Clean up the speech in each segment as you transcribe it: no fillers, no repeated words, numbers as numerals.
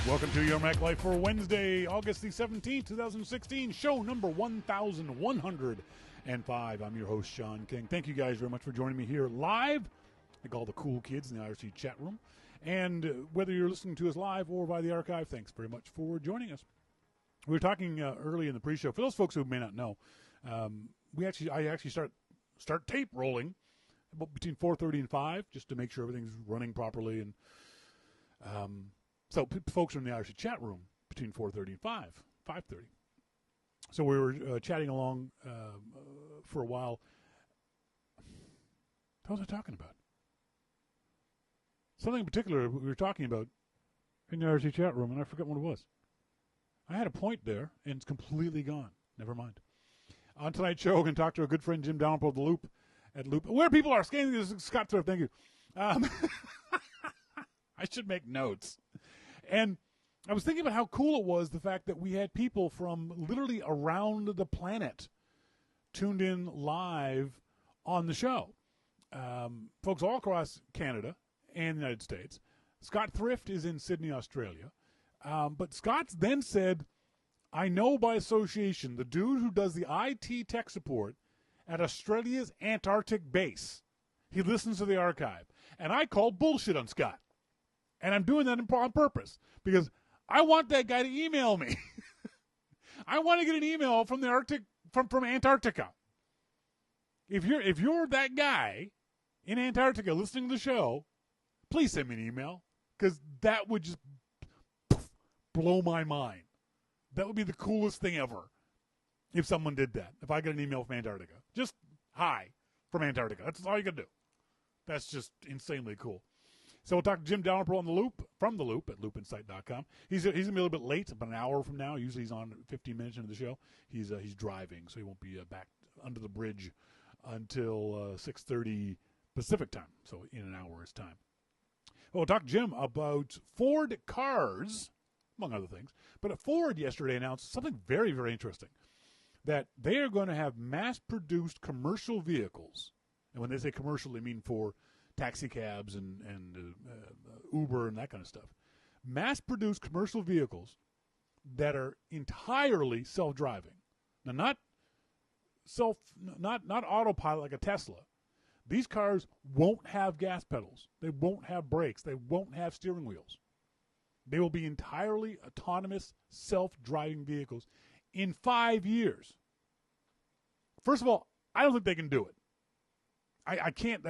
Welcome to Your Mac Life for Wednesday, August the 17th, 2016, show number 1105. I'm your host, Shawn King. Thank you guys very much for joining me here live, like all the cool kids in the IRC chat room. And whether you're listening to us live or via the archive, thanks very much for joining us. We were talking early in the pre-show. For those folks who may not know, I actually start tape rolling about between 4:30 and 5 just to make sure everything's running properly. And so folks are in the IRC chat room between 4:30 and 5:30. So we were chatting along for a while. What was I talking about? Something in particular we were talking about in the IRC chat room, and I forgot what it was. I had a point there, and it's completely gone. Never mind. On tonight's show, we're going to talk to our good friend Jim Dalrymple of the Loop at Loop. Where people are scanning this, Scott Thrift, thank you. I should make notes. And I was thinking about how cool it was, the fact that we had people from literally around the planet tuned in live on the show. Folks all across Canada and the United States. Scott Thrift is in Sydney, Australia. But Scott then said, I know by association the dude who does the IT tech support at Australia's Antarctic base. He listens to the archive. And I call bullshit on Scott. And I'm doing that on purpose because I want that guy to email me. I want to get an email from the Arctic, from Antarctica. If you're that guy in Antarctica listening to the show, please send me an email because that would just blow my mind. That would be the coolest thing ever if someone did that. If I get an email from Antarctica, just hi from Antarctica. That's all you can do. That's just insanely cool. So we'll talk to Jim Dalrymple on the Loop, from the Loop at loopinsight.com. He's going to be a little bit late, about an hour from now. Usually he's on 15 minutes into the show. He's driving, so he won't be back under the bridge until 6:30 Pacific time, so in an hour's time. We'll talk to Jim about Ford cars, among other things. But Ford yesterday announced something very, very interesting, that they are going to have mass-produced commercial vehicles. And when they say commercial, they mean for taxi cabs and Uber and that kind of stuff. Mass-produced commercial vehicles that are entirely self-driving. Now, not autopilot like a Tesla. These cars won't have gas pedals. They won't have brakes. They won't have steering wheels. They will be entirely autonomous, self-driving vehicles in 5 years. First of all, I don't think they can do it. I can't.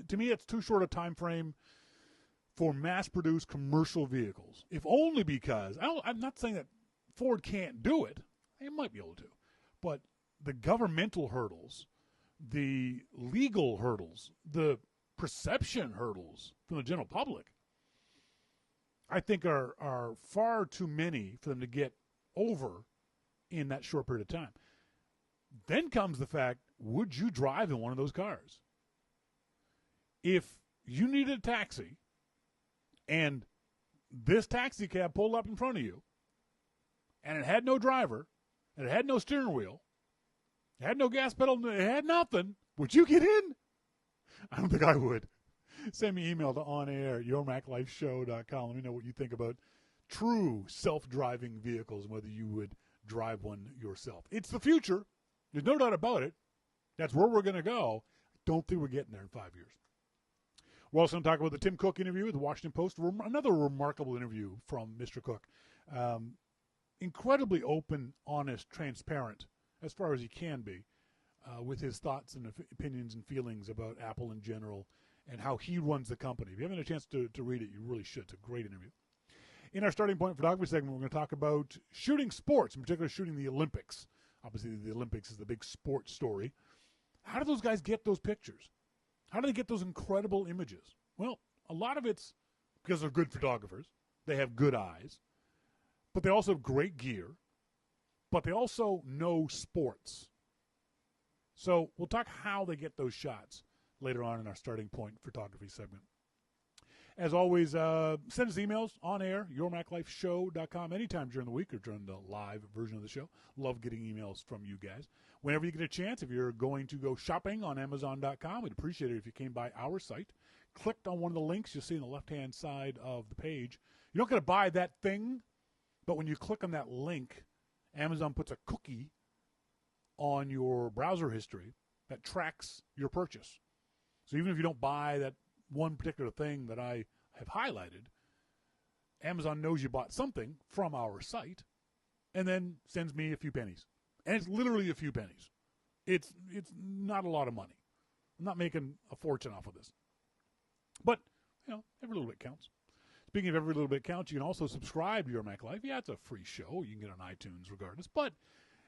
To me, it's too short a time frame for mass-produced commercial vehicles. If only because I'm not saying that Ford can't do it. They might be able to, but the governmental hurdles, the legal hurdles, the perception hurdles from the general public, I think are far too many for them to get over in that short period of time. Then comes the fact, would you drive in one of those cars? If you needed a taxi and this taxi cab pulled up in front of you and it had no driver and it had no steering wheel, it had no gas pedal, it had nothing, would you get in? I don't think I would. Send me an email to onair@yourmaclifeshow.com. Let me know what you think about true self-driving vehicles and whether you would drive one yourself. It's the future. There's no doubt about it. That's where we're going to go. I don't think we're getting there in 5 years. We're also going to talk about the Tim Cook interview with the Washington Post. Another remarkable interview from Mr. Cook. Incredibly open, honest, transparent, as far as he can be, with his thoughts and opinions and feelings about Apple in general and how he runs the company. If you haven't had a chance to read it, you really should. It's a great interview. In our starting point photography segment, we're going to talk about shooting sports, in particular shooting the Olympics. Obviously, the Olympics is the big sports story. How do those guys get those pictures? How do they get those incredible images? Well, a lot of it's because they're good photographers. They have good eyes. But they also have great gear. But they also know sports. So we'll talk how they get those shots later on in our starting point photography segment. As always, send us emails on air, yourmaclifeshow.com, anytime during the week or during the live version of the show. Love getting emails from you guys. Whenever you get a chance, if you're going to go shopping on Amazon.com, we'd appreciate it if you came by our site. clicked on one of the links you'll see on the left-hand side of the page, you're not going to buy that thing, but when you click on that link, Amazon puts a cookie on your browser history that tracks your purchase. So even if you don't buy that one particular thing that I have highlighted, Amazon knows you bought something from our site and then sends me a few pennies. And it's literally a few pennies. It's not a lot of money. I'm not making a fortune off of this. But, every little bit counts. Speaking of every little bit counts, you can also subscribe to Your Mac Life. Yeah, it's a free show. You can get it on iTunes regardless. But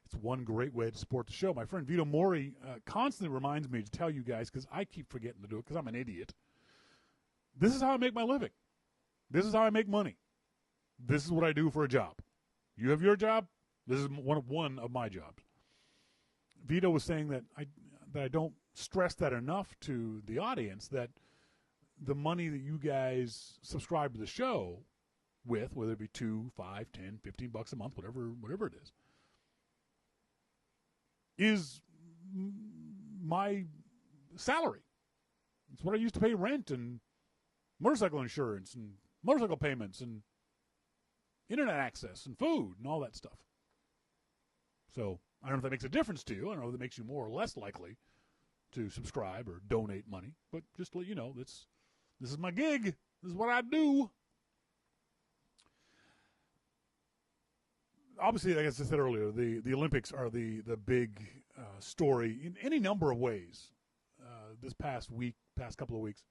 it's one great way to support the show. My friend Vito Mori constantly reminds me to tell you guys, because I keep forgetting to do it because I'm an idiot. This is how I make my living. This is how I make money. This is what I do for a job. You have your job. This is one of my jobs. Vito was saying that I don't stress that enough to the audience, that the money that you guys subscribe to the show with, whether it be $2, $5, $10, $15 a month, whatever it is my salary. It's what I used to pay rent and motorcycle insurance and motorcycle payments and internet access and food and all that stuff. So I don't know if that makes a difference to you. I don't know if that makes you more or less likely to subscribe or donate money. But just to let you know, this is my gig. This is what I do. Obviously, like I said earlier, the Olympics are the big story in any number of ways this past couple of weeks.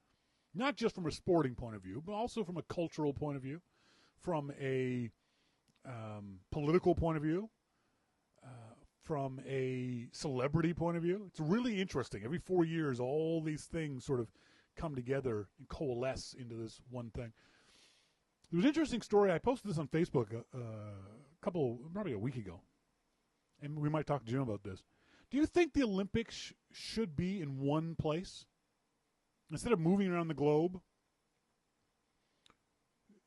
Not just from a sporting point of view, but also from a cultural point of view, from a political point of view, from a celebrity point of view. It's really interesting. Every 4 years, all these things sort of come together and coalesce into this one thing. There was an interesting story. I posted this on Facebook probably a week ago, and we might talk to Jim about this. Do you think the Olympics should be in one place instead of moving around the globe?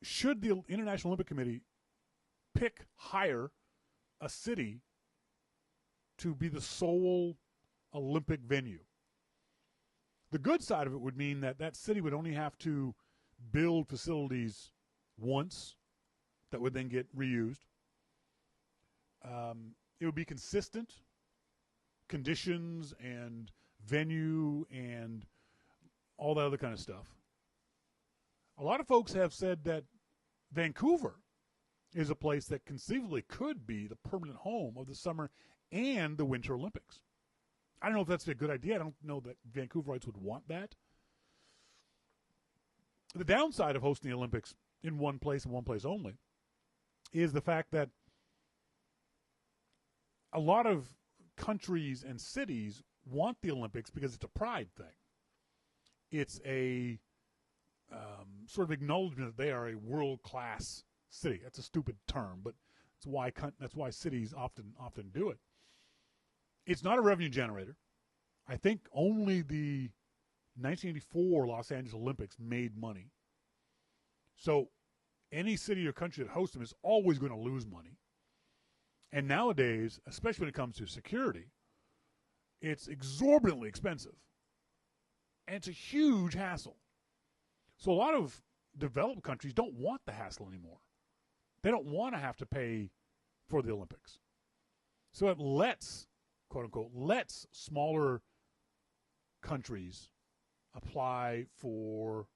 Should the International Olympic Committee hire a city to be the sole Olympic venue? The good side of it would mean that city would only have to build facilities once that would then get reused. It would be consistent conditions and venue and all that other kind of stuff. A lot of folks have said that Vancouver is a place that conceivably could be the permanent home of the Summer and the Winter Olympics. I don't know if that's a good idea. I don't know that Vancouverites would want that. The downside of hosting the Olympics in one place and one place only is the fact that a lot of countries and cities want the Olympics because it's a pride thing. It's a sort of acknowledgement that they are a world-class city. That's a stupid term, but that's why cities often do it. It's not a revenue generator. I think only the 1984 Los Angeles Olympics made money. So any city or country that hosts them is always going to lose money. And nowadays, especially when it comes to security, it's exorbitantly expensive. And it's a huge hassle. So a lot of developed countries don't want the hassle anymore. They don't want to have to pay for the Olympics. So it lets, quote unquote, smaller countries apply for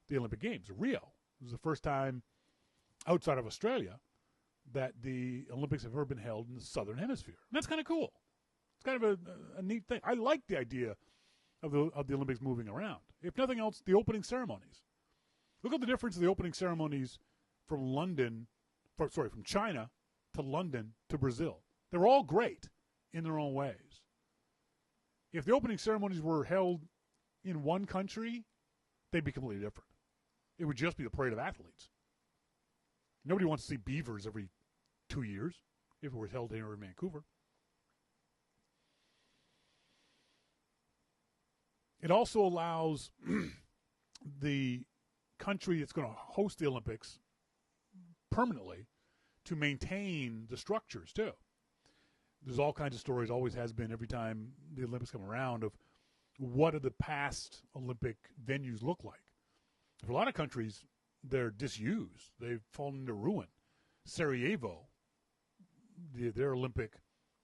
the Olympic Games. Rio was the first time outside of Australia that the Olympics have ever been held in the Southern Hemisphere. And that's kind of cool. It's kind of a neat thing. I like the idea of the Olympics moving around. If nothing else, the opening ceremonies. Look at the difference of the opening ceremonies from China to London to Brazil. They were all great in their own ways. If the opening ceremonies were held in one country, they'd be completely different. It would just be the parade of athletes. Nobody wants to see beavers every 2 years if it was held here in Vancouver. It also allows the country that's going to host the Olympics permanently to maintain the structures, too. There's all kinds of stories, always has been every time the Olympics come around, of what do the past Olympic venues look like. For a lot of countries, they're disused. They've fallen into ruin. Sarajevo, their Olympic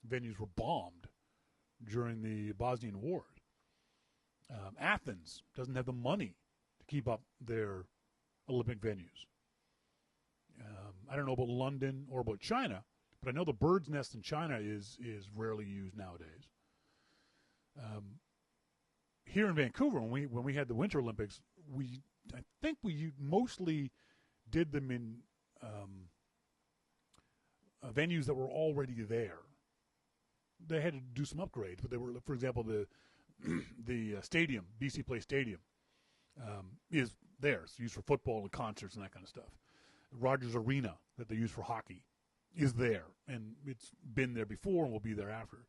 venues were bombed during the Bosnian War. Athens doesn't have the money to keep up their Olympic venues. I don't know about London or about China, but I know the bird's nest in China is rarely used nowadays. Here in Vancouver, when we had the Winter Olympics, I think we mostly did them in venues that were already there. They had to do some upgrades, but they were, for example, the stadium, BC Place Stadium, is there. It's used for football and concerts and that kind of stuff. Rogers Arena that they use for hockey is there, and it's been there before and will be there after.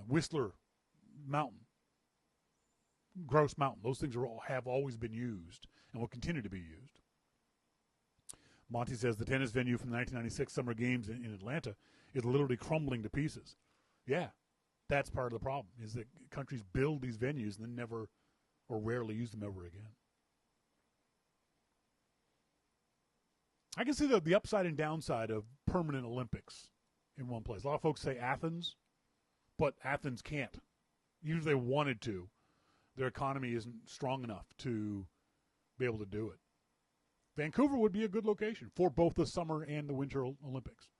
Whistler Mountain, Grouse Mountain, those things have always been used and will continue to be used. Monty says the tennis venue from the 1996 Summer Games in Atlanta is literally crumbling to pieces. Yeah, that's part of the problem, is that countries build these venues and then never or rarely use them ever again. I can see the upside and downside of permanent Olympics in one place. A lot of folks say Athens, but Athens can't. Even if they wanted to, their economy isn't strong enough to be able to do it. Vancouver would be a good location for both the Summer and the Winter Olympics.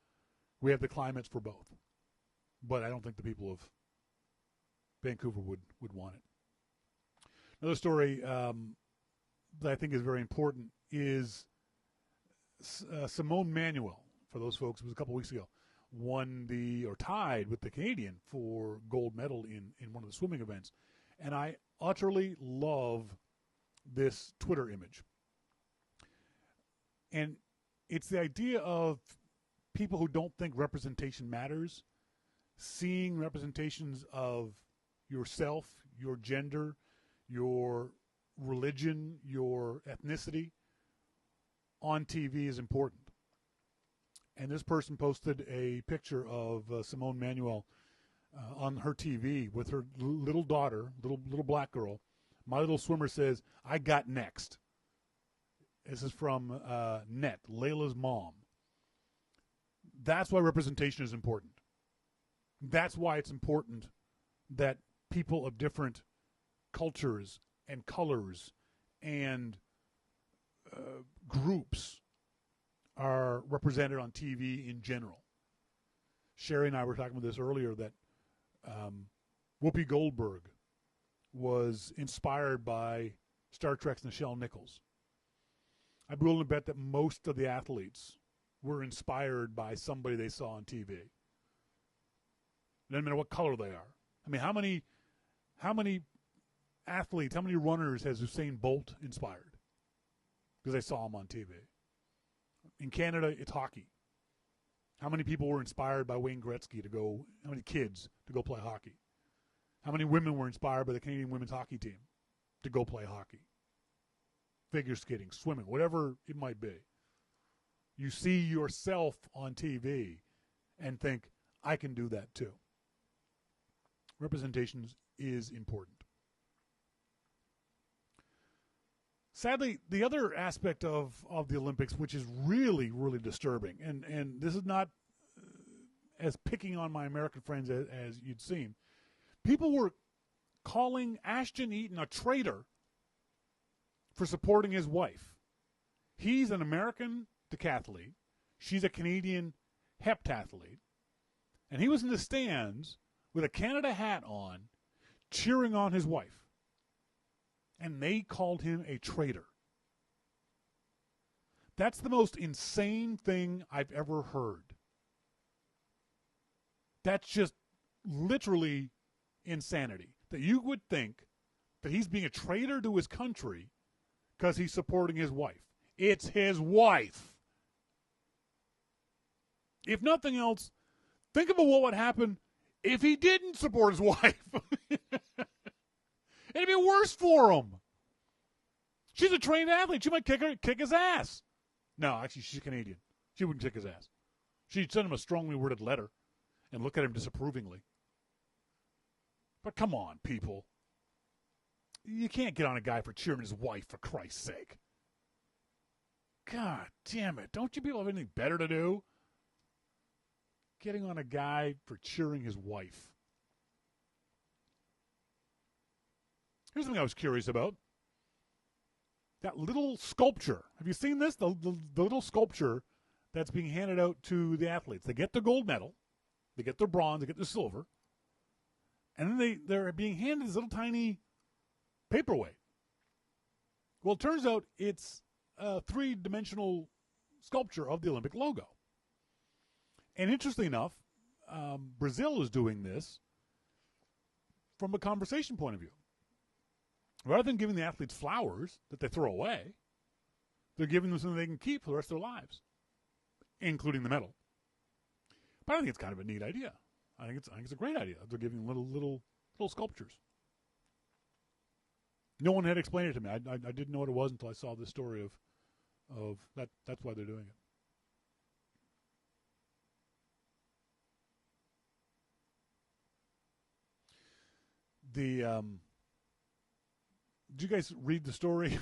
We have the climates for both. But I don't think the people of Vancouver would want it. Another story that I think is very important is Simone Manuel, for those folks, it was a couple weeks ago, tied with the Canadian for gold medal in one of the swimming events. And I utterly love this Twitter image. And it's the idea of people who don't think representation matters, seeing representations of yourself, your gender, your religion, your ethnicity on TV is important. And this person posted a picture of Simone Manuel on her TV with her little daughter, little black girl. My little swimmer says, "I got next." This is from Net, Layla's mom. That's why representation is important. That's why it's important that people of different cultures and colors and groups are represented on TV in general. Sherry and I were talking about this earlier, that Whoopi Goldberg was inspired by Star Trek's Nichelle Nichols. I'd be willing to bet that most of the athletes were inspired by somebody they saw on TV. It doesn't matter what color they are. I mean, how many athletes, how many runners has Usain Bolt inspired? Because they saw him on TV. In Canada, it's hockey. How many people were inspired by Wayne Gretzky how many kids to go play hockey? How many women were inspired by the Canadian women's hockey team to go play hockey? Figure skating, swimming, whatever it might be. You see yourself on TV and think, I can do that too. Representation is important. Sadly, the other aspect of the Olympics, which is really, really disturbing, and this is not as picking on my American friends as you'd seem, people were calling Ashton Eaton a traitor for supporting his wife. He's an American decathlete. She's a Canadian heptathlete. And he was in the stands with a Canada hat on, cheering on his wife. And they called him a traitor. That's the most insane thing I've ever heard. That's just literally insanity. That you would think that he's being a traitor to his country because he's supporting his wife. It's his wife. If nothing else, think about what would happen if he didn't support his wife. It'd be worse for him. She's a trained athlete. She might kick his ass. No, actually, she's Canadian. She wouldn't kick his ass. She'd send him a strongly worded letter and look at him disapprovingly. But come on, people. You can't get on a guy for cheering his wife, for Christ's sake. God damn it. Don't you people have anything better to do? Getting on a guy for cheering his wife. Here's something I was curious about. That little sculpture. Have you seen this? The little sculpture that's being handed out to the athletes. They get their gold medal. They get their bronze. They get their silver. And then they're being handed this little tiny paperweight. Well, it turns out it's a three-dimensional sculpture of the Olympic logo. And interestingly enough, Brazil is doing this from a conversation point of view. Rather than giving the athletes flowers that they throw away, they're giving them something they can keep for the rest of their lives, including the medal. But I think it's kind of a neat idea. I think it's a great idea. They're giving little sculptures. No one had explained it to me. I didn't know what it was until I saw this story of that. That's why they're doing it. Did you guys read the story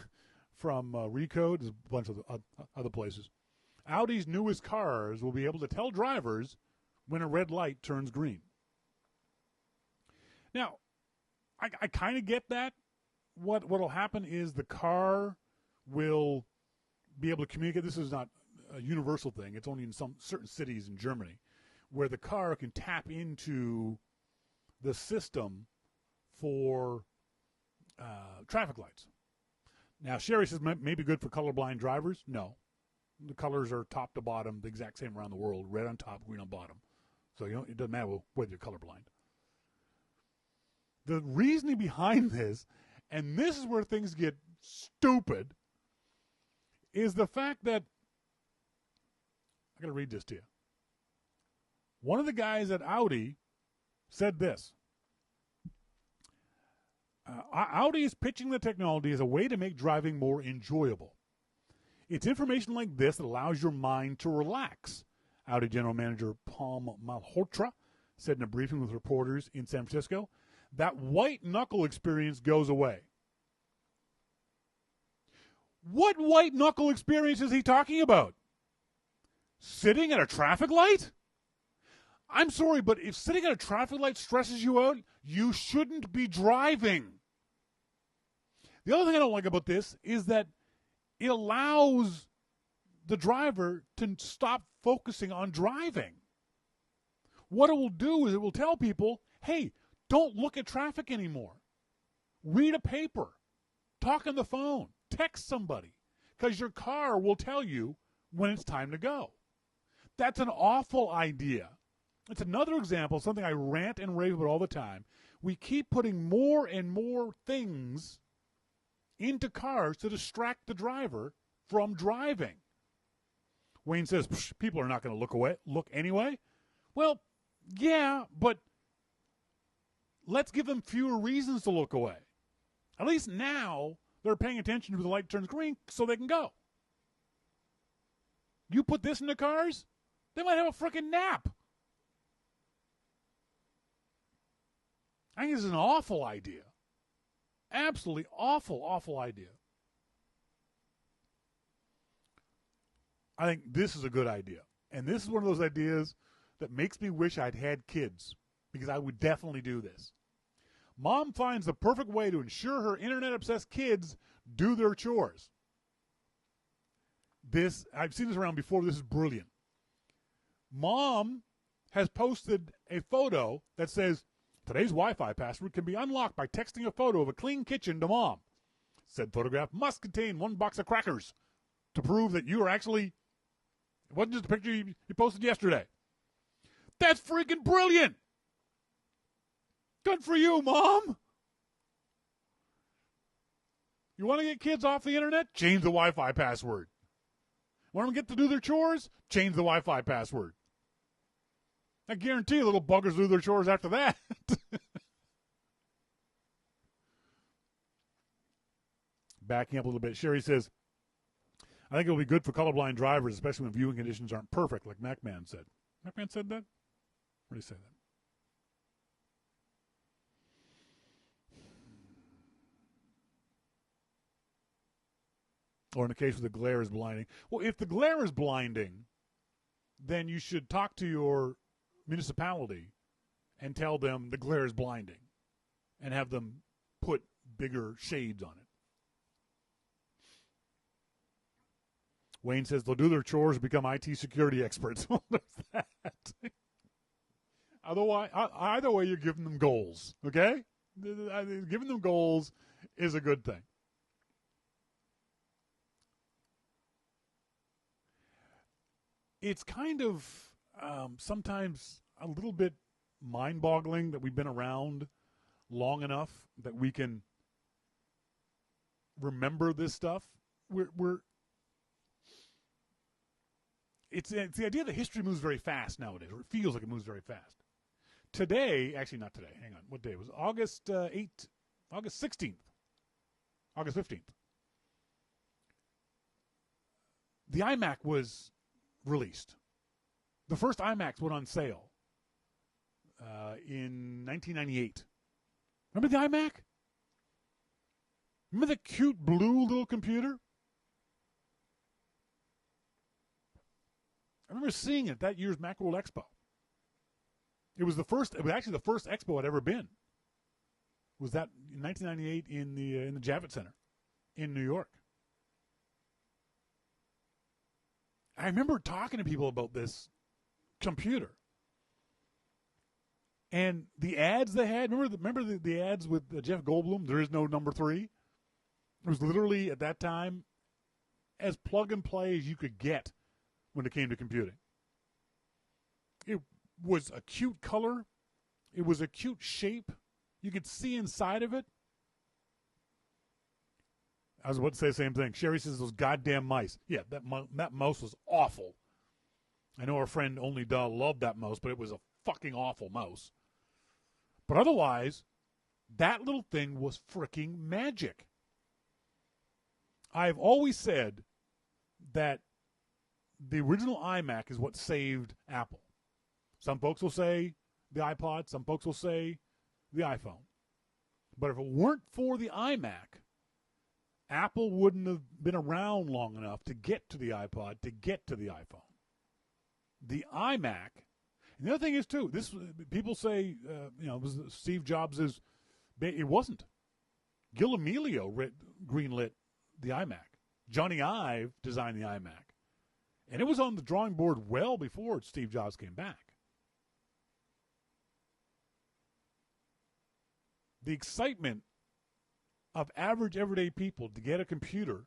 from Recode? There's a bunch of other places. Audi's newest cars will be able to tell drivers when a red light turns green. Now, I kind of get that. What'll happen is the car will be able to communicate. This is not a universal thing. It's only in some certain cities in Germany where the car can tap into the system for traffic lights. Now, Sherry says maybe good for colorblind drivers. No. The colors are top to bottom the exact same around the world. Red on top, green on bottom. So it doesn't matter whether you're colorblind. The reasoning behind this, and this is where things get stupid, is the fact that, I got to read this to you. One of the guys at Audi said this. Audi is pitching the technology as a way to make driving more enjoyable. It's information like this that allows your mind to relax, Audi General Manager Paul Malhotra said in a briefing with reporters in San Francisco. That white-knuckle experience goes away. What white-knuckle experience is he talking about? Sitting at a traffic light? I'm sorry, but if sitting at a traffic light stresses you out, you shouldn't be driving. The other thing I don't like about this is that it allows the driver to stop focusing on driving. What it will do is it will tell people, hey, don't look at traffic anymore. Read a paper. Talk on the phone. Text somebody. Because your car will tell you when it's time to go. That's an awful idea. It's another example of something I rant and rave about all the time. We keep putting more and more things into cars to distract the driver from driving. Wayne says, people are not going to look anyway. Well, yeah, but let's give them fewer reasons to look away. At least now they're paying attention to the light turns green so they can go. You put this in the cars, they might have a freaking nap. I think this is an awful idea. Absolutely awful, awful idea. I think this is a good idea. And this is one of those ideas that makes me wish I'd had kids, because I would definitely do this. Mom finds the perfect way to ensure her internet-obsessed kids do their chores. I've seen this around before. This is brilliant. Mom has posted a photo that says, today's Wi-Fi password can be unlocked by texting a photo of a clean kitchen to Mom. Said photograph must contain 1 box of crackers to prove that you are actually, it wasn't just a picture you posted yesterday. That's freaking brilliant. Good for you, Mom. You want to get kids off the internet? Change the Wi-Fi password. Want them to get to do their chores? Change the Wi-Fi password. I guarantee you little buggers do their chores after that. Backing up a little bit, Sherry says, I think it'll be good for colorblind drivers, especially when viewing conditions aren't perfect, like MacMan said. MacMan said that? Where did he say that? Or in the case where the glare is blinding. Well, if the glare is blinding, then you should talk to your municipality and tell them the glare is blinding and have them put bigger shades on it. Wayne says they'll do their chores and become IT security experts. Well, there's that. Otherwise, either way, you're giving them goals, okay? Giving them goals is a good thing. It's kind of sometimes a little bit mind-boggling that we've been around long enough that we can remember this stuff. It's the idea that history moves very fast nowadays, or it feels like it moves very fast. Today, actually not today, hang on, what day? It was August 16th, August 15th. The iMac was released. The first iMacs went on sale in 1998. Remember the iMac? Remember the cute blue little computer? I remember seeing it that year's Macworld Expo. It was actually the first expo I'd ever been. Was that in 1998 in the Javits Center in New York. I remember talking to people about this computer. And the ads they had, remember the ads with Jeff Goldblum, there is no number 3? It was literally, at that time, as plug and play as you could get when it came to computing. It was a cute color. It was a cute shape. You could see inside of it. I was about to say the same thing. Sherry says those goddamn mice. Yeah, that mouse was awful. I know our friend Only Duh loved that mouse, but it was a fucking awful mouse. But otherwise, that little thing was freaking magic. I've always said that the original iMac is what saved Apple. Some folks will say the iPod. Some folks will say the iPhone. But if it weren't for the iMac, Apple wouldn't have been around long enough to get to the iPod, to get to the iPhone. The iMac, and the other thing is too, this people say, it was Steve Jobs' it wasn't. Gil Amelio greenlit the iMac. Johnny Ive designed the iMac. And it was on the drawing board well before Steve Jobs came back. The excitement of average everyday people to get a computer,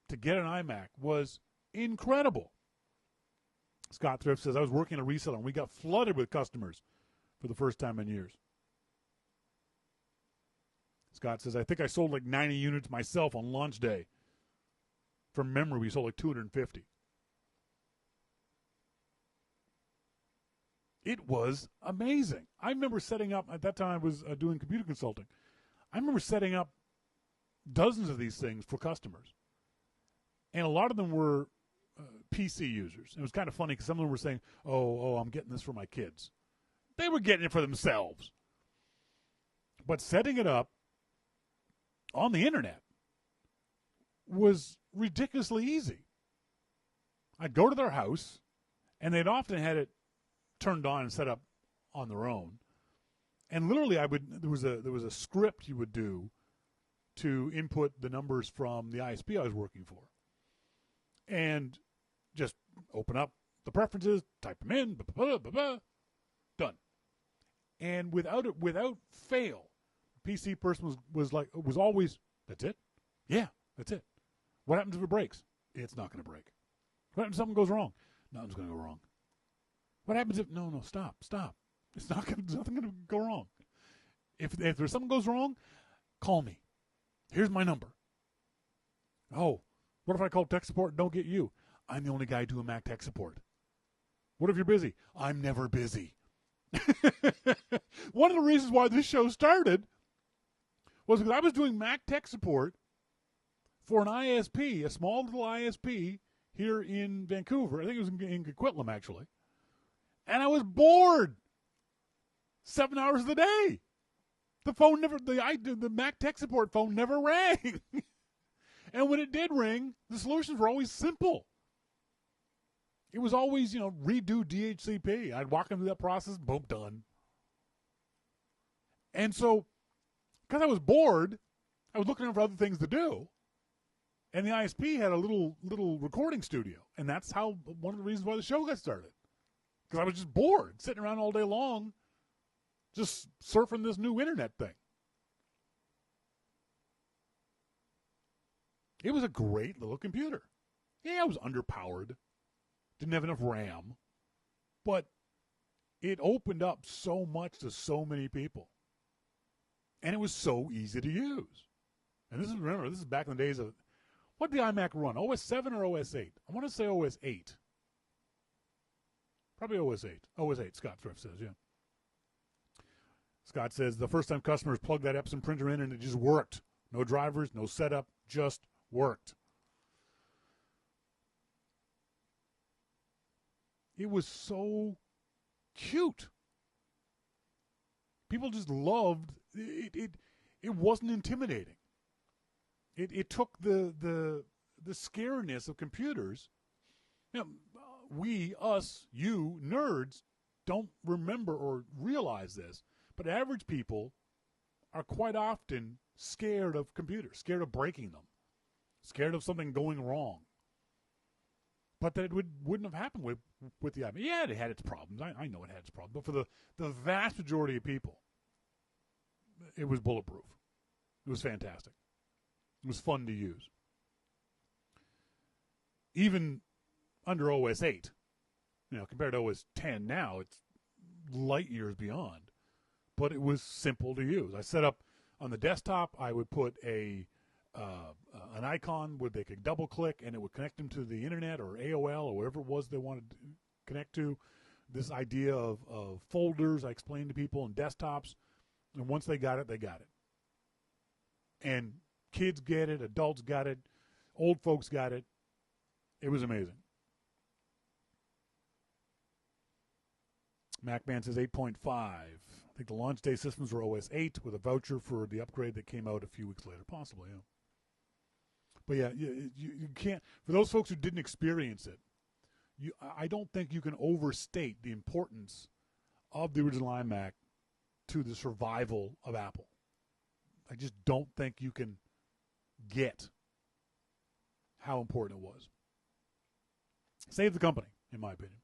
to get an iMac, was incredible. Scott Thrift says, I was working at a reseller and we got flooded with customers for the first time in years. Scott says, I think I sold like 90 units myself on launch day. From memory, we sold like 250. It was amazing. I remember setting up, at that time I was doing computer consulting. I remember setting up dozens of these things for customers. And a lot of them were PC users. It was kind of funny because some of them were saying, oh, I'm getting this for my kids. They were getting it for themselves. But setting it up on the internet was ridiculously easy. I'd go to their house, and they'd often had it turned on and set up on their own. And literally, there was a script you would do to input the numbers from the ISP I was working for, and just open up the preferences, type them in, done. And without fail, the PC person was always, that's it? Yeah, that's it. What happens if it breaks? It's not going to break. What happens if something goes wrong? Nothing's going to go wrong. What happens if, no, stop. It's nothing going to go wrong. If there's something goes wrong, call me. Here's my number. Oh, what if I call tech support and don't get you? I'm the only guy doing Mac tech support. What if you're busy? I'm never busy. One of the reasons why this show started was because I was doing Mac tech support for an ISP, a small little ISP here in Vancouver. I think it was in Coquitlam, actually. And I was bored 7 hours of the day. The phone never, the Mac tech support phone never rang. And when it did ring, the solutions were always simple. It was always, redo DHCP. I'd walk them through that process, boom, done. And so, because I was bored, I was looking for other things to do. And the ISP had a little recording studio. And that's one of the reasons why the show got started. Because I was just bored, sitting around all day long, just surfing this new internet thing. It was a great little computer. Yeah, it was underpowered. Didn't have enough RAM. But it opened up so much to so many people. And it was so easy to use. And this is back in the days of, what did the iMac run? OS 7 or OS 8? I want to say OS 8. Probably OS 8. OS 8, Scott Thrift says, yeah. Scott says, the first time customers plugged that Epson printer in and it just worked. No drivers, no setup, just worked. It was so cute. People just loved it. It wasn't intimidating. It took the scariness of computers. We, us, you, nerds, don't remember or realize this, but average people are quite often scared of computers, scared of breaking them, scared of something going wrong. But that it wouldn't have happened with the iPad. Yeah, it had its problems. I know it had its problems. But for the vast majority of people, it was bulletproof. It was fantastic. It was fun to use. Even under OS 8, compared to OS 10 now, it's light years beyond. But it was simple to use. I set up on the desktop, I would put an icon where they could double click and it would connect them to the internet or AOL or whatever it was they wanted to connect to. This idea of folders I explained to people and desktops. And once they got it, they got it. And kids get it, adults got it, old folks got it. It was amazing. MacBand says 8.5. I think the launch day systems were OS 8 with a voucher for the upgrade that came out a few weeks later, possibly, yeah. But yeah, you can't, for those folks who didn't experience it, I don't think you can overstate the importance of the original iMac to the survival of Apple. I just don't think you can get how important it was. Saved the company, in my opinion.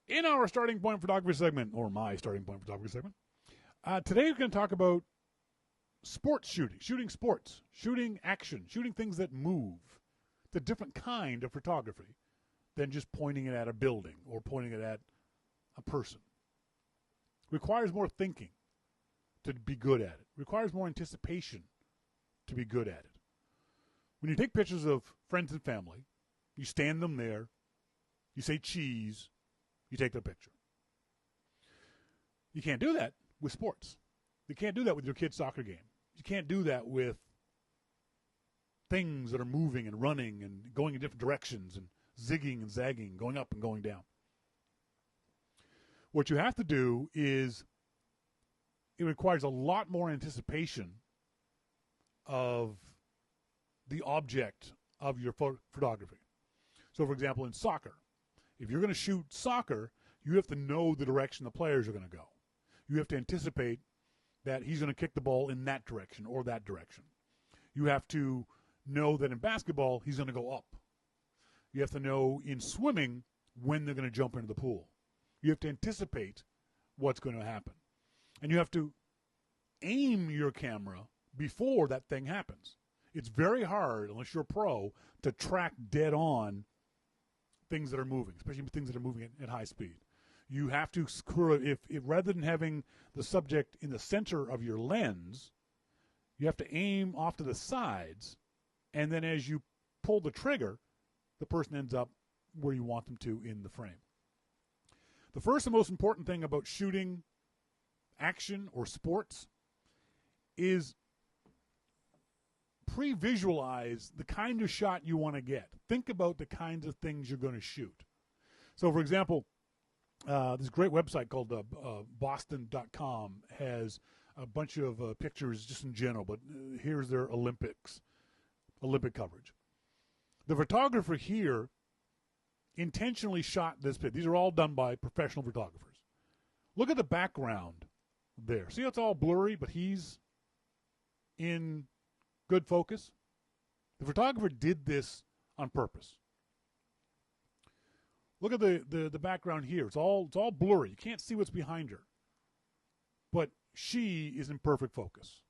In our starting point photography segment, or my starting point photography segment, today we're going to talk about sports shooting sports, shooting action, shooting things that move. It's a different kind of photography than just pointing it at a building or pointing it at a person. Requires more thinking to be good at it. Requires more anticipation to be good at it. When you take pictures of friends and family, you stand them there, you say cheese, you take their picture. You can't do that with sports. You can't do that with your kid's soccer game. You can't do that with things that are moving and running and going in different directions and zigging and zagging, going up and going down. What you have to do is it requires a lot more anticipation of the object of your photography. So, for example, in soccer, if you're going to shoot soccer, you have to know the direction the players are going to go. You have to anticipate that he's going to kick the ball in that direction or that direction. You have to know that in basketball, he's going to go up. You have to know in swimming when they're going to jump into the pool. You have to anticipate what's going to happen. And you have to aim your camera before that thing happens. It's very hard, unless you're a pro, to track dead on things that are moving, especially things that are moving at high speed. You have to screw it. If rather than having the subject in the center of your lens, you have to aim off to the sides, and then as you pull the trigger, the person ends up where you want them to in the frame. The first and most important thing about shooting action or sports is pre-visualize the kind of shot you want to get. Think about the kinds of things you're going to shoot. So, for example, this great website called Boston.com has a bunch of pictures just in general, but here's their Olympic coverage. The photographer here intentionally shot this picture. These are all done by professional photographers. Look at the background there. See how it's all blurry, but he's in good focus? The photographer did this on purpose. Look at the background here. It's all blurry. You can't see what's behind her. But she is in perfect focus.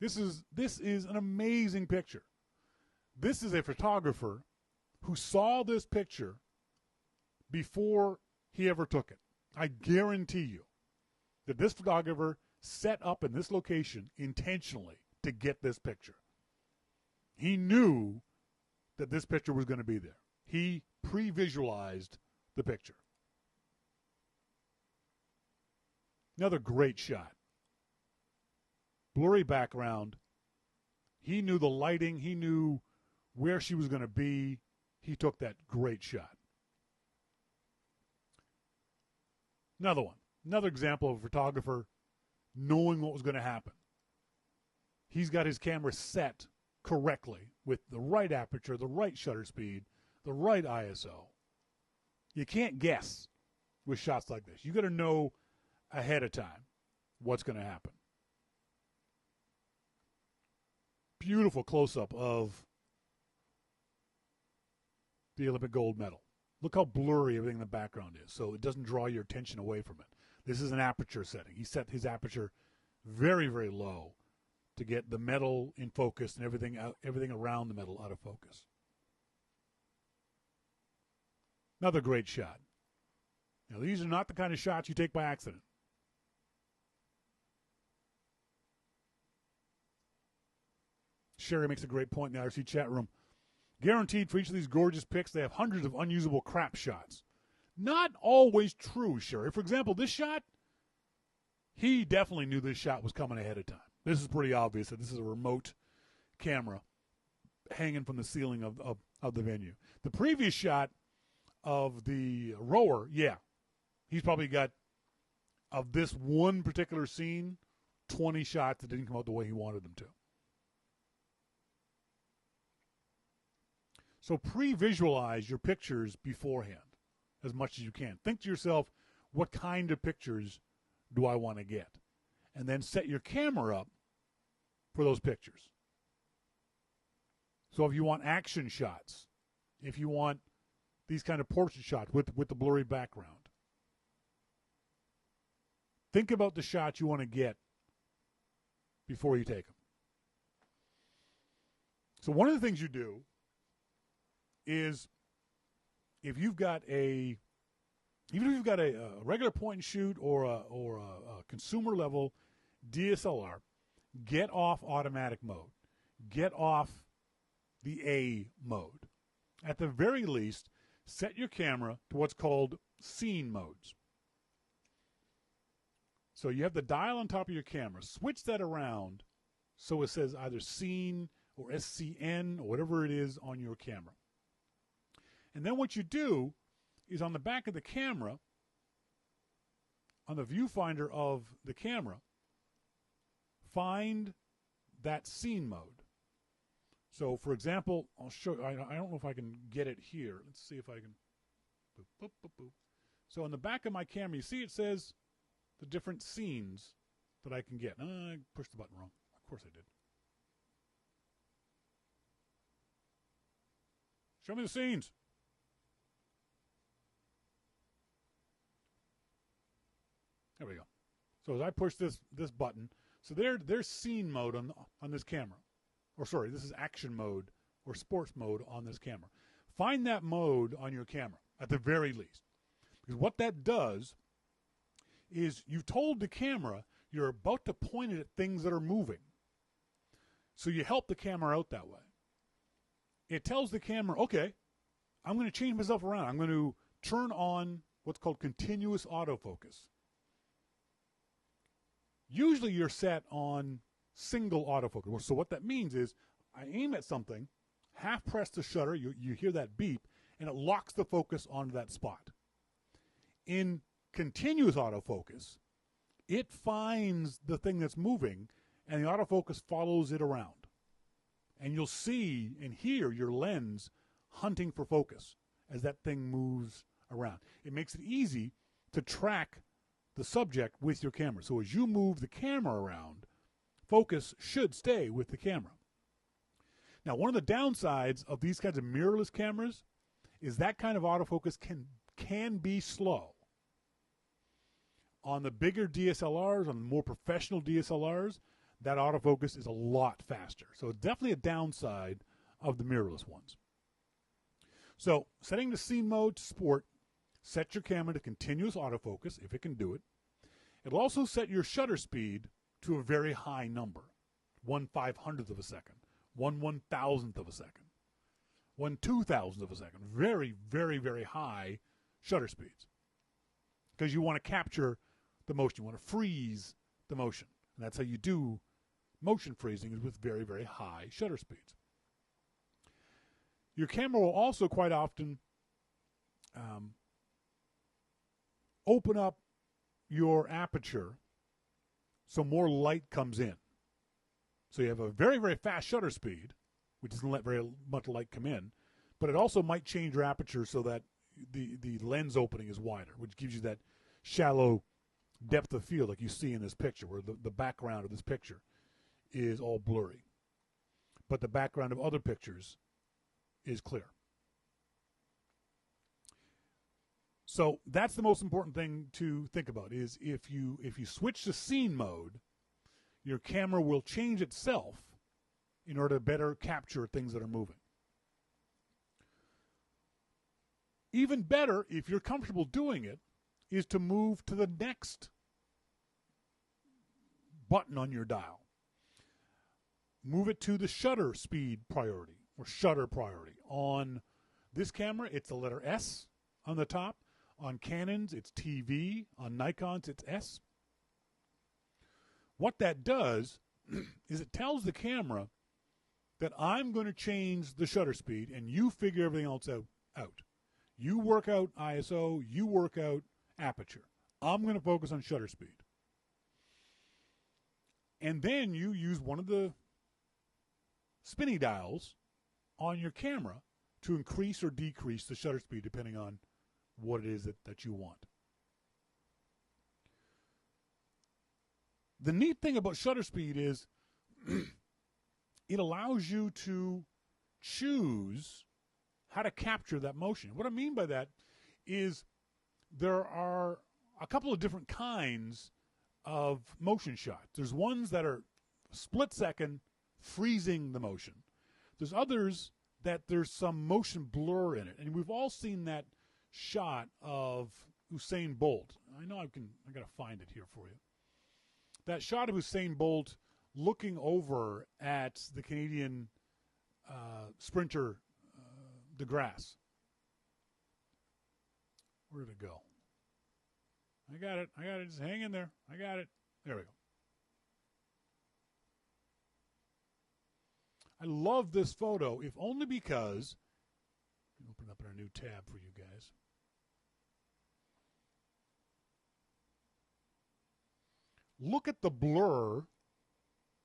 This is an amazing picture. This is a photographer who saw this picture before he ever took it. I guarantee you that this photographer set up in this location intentionally to get this picture. He knew that this picture was going to be there. He pre-visualized the picture. Another great shot. Blurry background. He knew the lighting. He knew where she was going to be. He took that great shot. Another one. Another example of a photographer knowing what was going to happen. He's got his camera set correctly with the right aperture, the right shutter speed, the right ISO. You can't guess with shots like this. You got to know ahead of time what's going to happen. Beautiful close-up of the Olympic gold medal. Look how blurry everything in the background is, so it doesn't draw your attention away from it. This is an aperture setting. He set his aperture very, very low to get the medal in focus and everything around the medal out of focus. Another great shot. Now, these are not the kind of shots you take by accident. Sherry makes a great point in the IRC chat room. Guaranteed for each of these gorgeous pics, they have hundreds of unusable crap shots. Not always true, Sherry. For example, this shot, he definitely knew this shot was coming ahead of time. This is pretty obvious that this is a remote camera hanging from the ceiling of the venue. The previous shot of the rower, yeah, he's probably got, of this one particular scene, 20 shots that didn't come out the way he wanted them to. So pre-visualize your pictures beforehand as much as you can. Think to yourself, what kind of pictures do I want to get? And then set your camera up for those pictures. So if you want action shots, if you want these kind of portrait shots with the blurry background, think about the shots you want to get before you take them. So one of the things you do is if you've got a regular point and shoot or a consumer level DSLR, get off automatic mode. Get off the A mode. At the very least, set your camera to what's called scene modes. So you have the dial on top of your camera. Switch that around so it says either scene or SCN or whatever it is on your camera. And then what you do is on the back of the camera, on the viewfinder of the camera, find that scene mode. So, for example, I'll show you. I don't know if I can get it here. Let's see if I can. Boop, boop, boop, boop. So on the back of my camera, you see it says the different scenes that I can get. I pushed the button wrong. Of course I did. Show me the scenes. There we go. So as I push this button, so there's scene mode on this camera. Or sorry, this is action mode or sports mode on this camera. Find that mode on your camera at the very least. Because what that does is you've told the camera you're about to point it at things that are moving. So you help the camera out that way. It tells the camera, okay, I'm going to change myself around. I'm going to turn on what's called continuous autofocus. Usually you're set on single autofocus. So what that means is I aim at something, half press the shutter, you hear that beep, and it locks the focus onto that spot. In continuous autofocus, it finds the thing that's moving, and the autofocus follows it around. And you'll see and hear your lens hunting for focus as that thing moves around. It makes it easy to track the subject with your camera. So as you move the camera around, focus should stay with the camera. Now, one of the downsides of these kinds of mirrorless cameras is that kind of autofocus can be slow. On the bigger DSLRs, on the more professional DSLRs, that autofocus is a lot faster. So it's definitely a downside of the mirrorless ones. So setting the scene mode to sport, set your camera to continuous autofocus, if it can do it. It'll also set your shutter speed to a very high number, 1/500th of a second, 1/1000th of a second, 1/2000th of a second. Very, very, very high shutter speeds. Because you want to capture the motion. You want to freeze the motion. And that's how you do motion freezing, is with very, very high shutter speeds. Your camera will also quite often open up your aperture so more light comes in. So you have a very, very fast shutter speed, which doesn't let very much light come in, but it also might change your aperture so that the lens opening is wider, which gives you that shallow depth of field like you see in this picture, where the background of this picture is all blurry. But the background of other pictures is clear. So that's the most important thing to think about, is if you switch to scene mode, your camera will change itself in order to better capture things that are moving. Even better, if you're comfortable doing it, is to move to the next button on your dial. Move it to the shutter speed priority, or shutter priority. On this camera, it's the letter S on the top. On Canons, it's TV. On Nikons, it's S. What that does is it tells the camera that I'm going to change the shutter speed, and you figure everything else out. You work out ISO, you work out aperture. I'm going to focus on shutter speed. And then you use one of the spinny dials on your camera to increase or decrease the shutter speed depending on what it is that you want. The neat thing about shutter speed is it allows you to choose how to capture that motion. What I mean by that is there are a couple of different kinds of motion shots. There's ones that are split second freezing the motion. There's others that there's some motion blur in it. And we've all seen that shot of Usain Bolt. I know I got to find it here for you. That shot of Usain Bolt looking over at the Canadian sprinter DeGrasse. Where did it go? I got it. Just hang in there. I got it. There we go. I love this photo, if only because, let me open up in our new tab for you guys. Look at the blur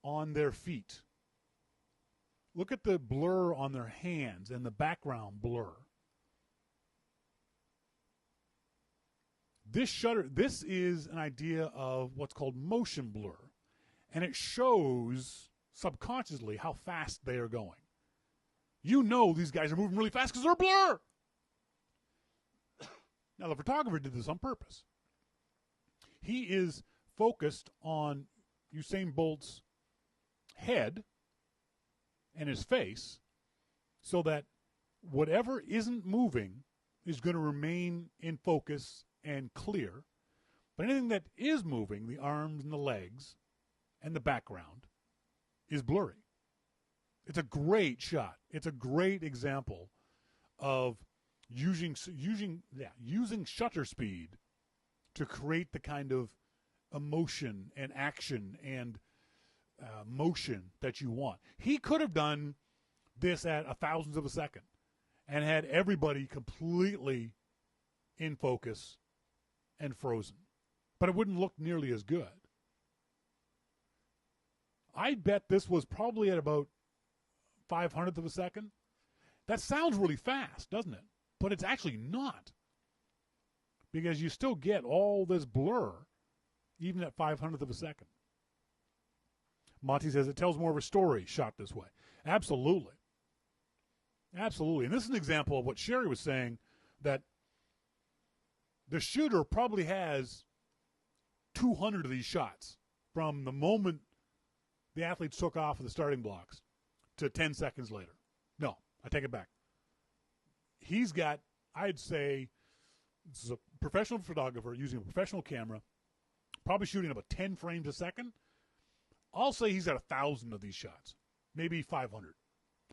on their feet. Look at the blur on their hands and the background blur. This is an idea of what's called motion blur, and it shows subconsciously how fast they are going. You know these guys are moving really fast because they're a blur. Now, the photographer did this on purpose. He is focused on Usain Bolt's head and his face so that whatever isn't moving is going to remain in focus and clear. But anything that is moving, the arms and the legs and the background, is blurry. It's a great shot. It's a great example of using shutter speed to create the kind of emotion and action and motion that you want. He could have done this at 1,000th of a second and had everybody completely in focus and frozen, but it wouldn't look nearly as good. I bet this was probably at about 500th of a second. That sounds really fast, doesn't it? But it's actually not, because you still get all this blur even at 500th of a second. Monty says it tells more of a story shot this way. Absolutely. Absolutely. And this is an example of what Sherry was saying, that the shooter probably has 200 of these shots from the moment the athletes took off of the starting blocks to 10 seconds later. No, I take it back. He's got, I'd say, this is a professional photographer using a professional camera, probably shooting about 10 frames a second. I'll say he's at 1,000 of these shots, maybe 500,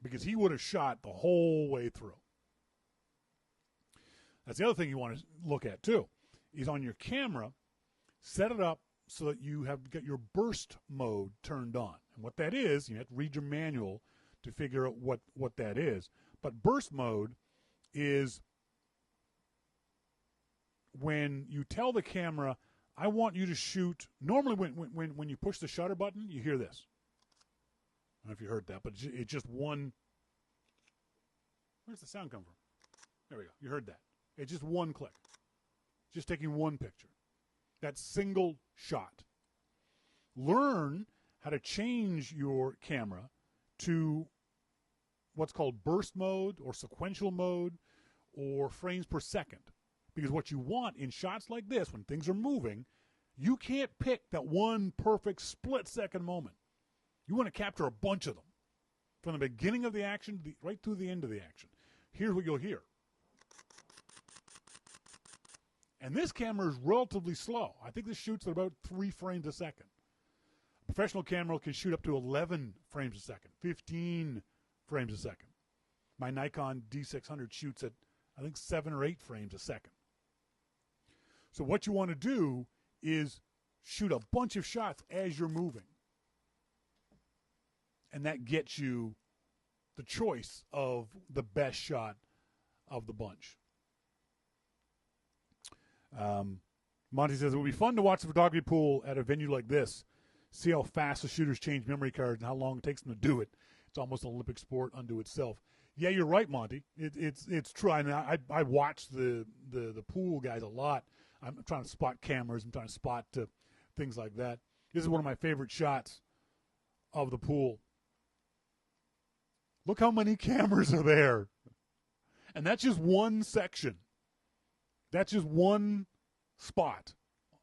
because he would have shot the whole way through. That's the other thing you want to look at, too, is on your camera, set it up so that you have got your burst mode turned on. And what that is, you have to read your manual to figure out what that is. But burst mode is when you tell the camera, I want you to shoot. Normally when you push the shutter button, you hear this. I don't know if you heard that, but it's just one. Where's the sound come from? There we go. You heard that. It's just one click. Just taking one picture. That single shot. Learn how to change your camera to what's called burst mode or sequential mode or frames per second. Because what you want in shots like this, when things are moving, you can't pick that one perfect split-second moment. You want to capture a bunch of them. From the beginning of the action right through the end of the action. Here's what you'll hear. And this camera is relatively slow. I think this shoots at about 3 frames a second. A professional camera can shoot up to 11 frames a second, 15 frames a second. My Nikon D600 shoots at, I think, 7 or 8 frames a second. So what you want to do is shoot a bunch of shots as you're moving. And that gets you the choice of the best shot of the bunch. Monty says, it would be fun to watch the photography pool at a venue like this. See how fast the shooters change memory cards and how long it takes them to do it. It's almost an Olympic sport unto itself. Yeah, you're right, Monty. It's true. I mean, I watch the pool guys a lot. I'm trying to spot cameras. I'm trying to spot things like that. This is one of my favorite shots of the pool. Look how many cameras are there. And that's just one section. That's just one spot.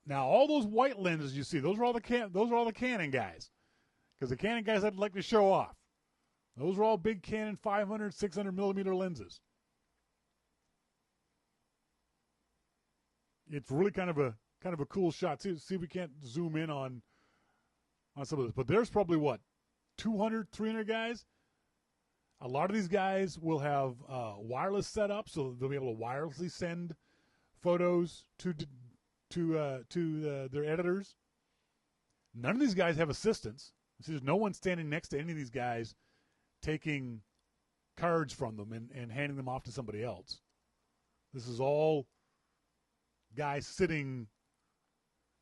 Now, all those white lenses you see, those are all the Canon guys. Because the Canon guys I'd like to show off. Those are all big Canon 500, 600 millimeter lenses. It's really kind of a cool shot. See if we can't zoom in on some of this. But there's probably, 200, 300 guys? A lot of these guys will have wireless set up, so they'll be able to wirelessly send photos to their editors. None of these guys have assistants. There's no one standing next to any of these guys taking cards from them and handing them off to somebody else. This is all guys sitting,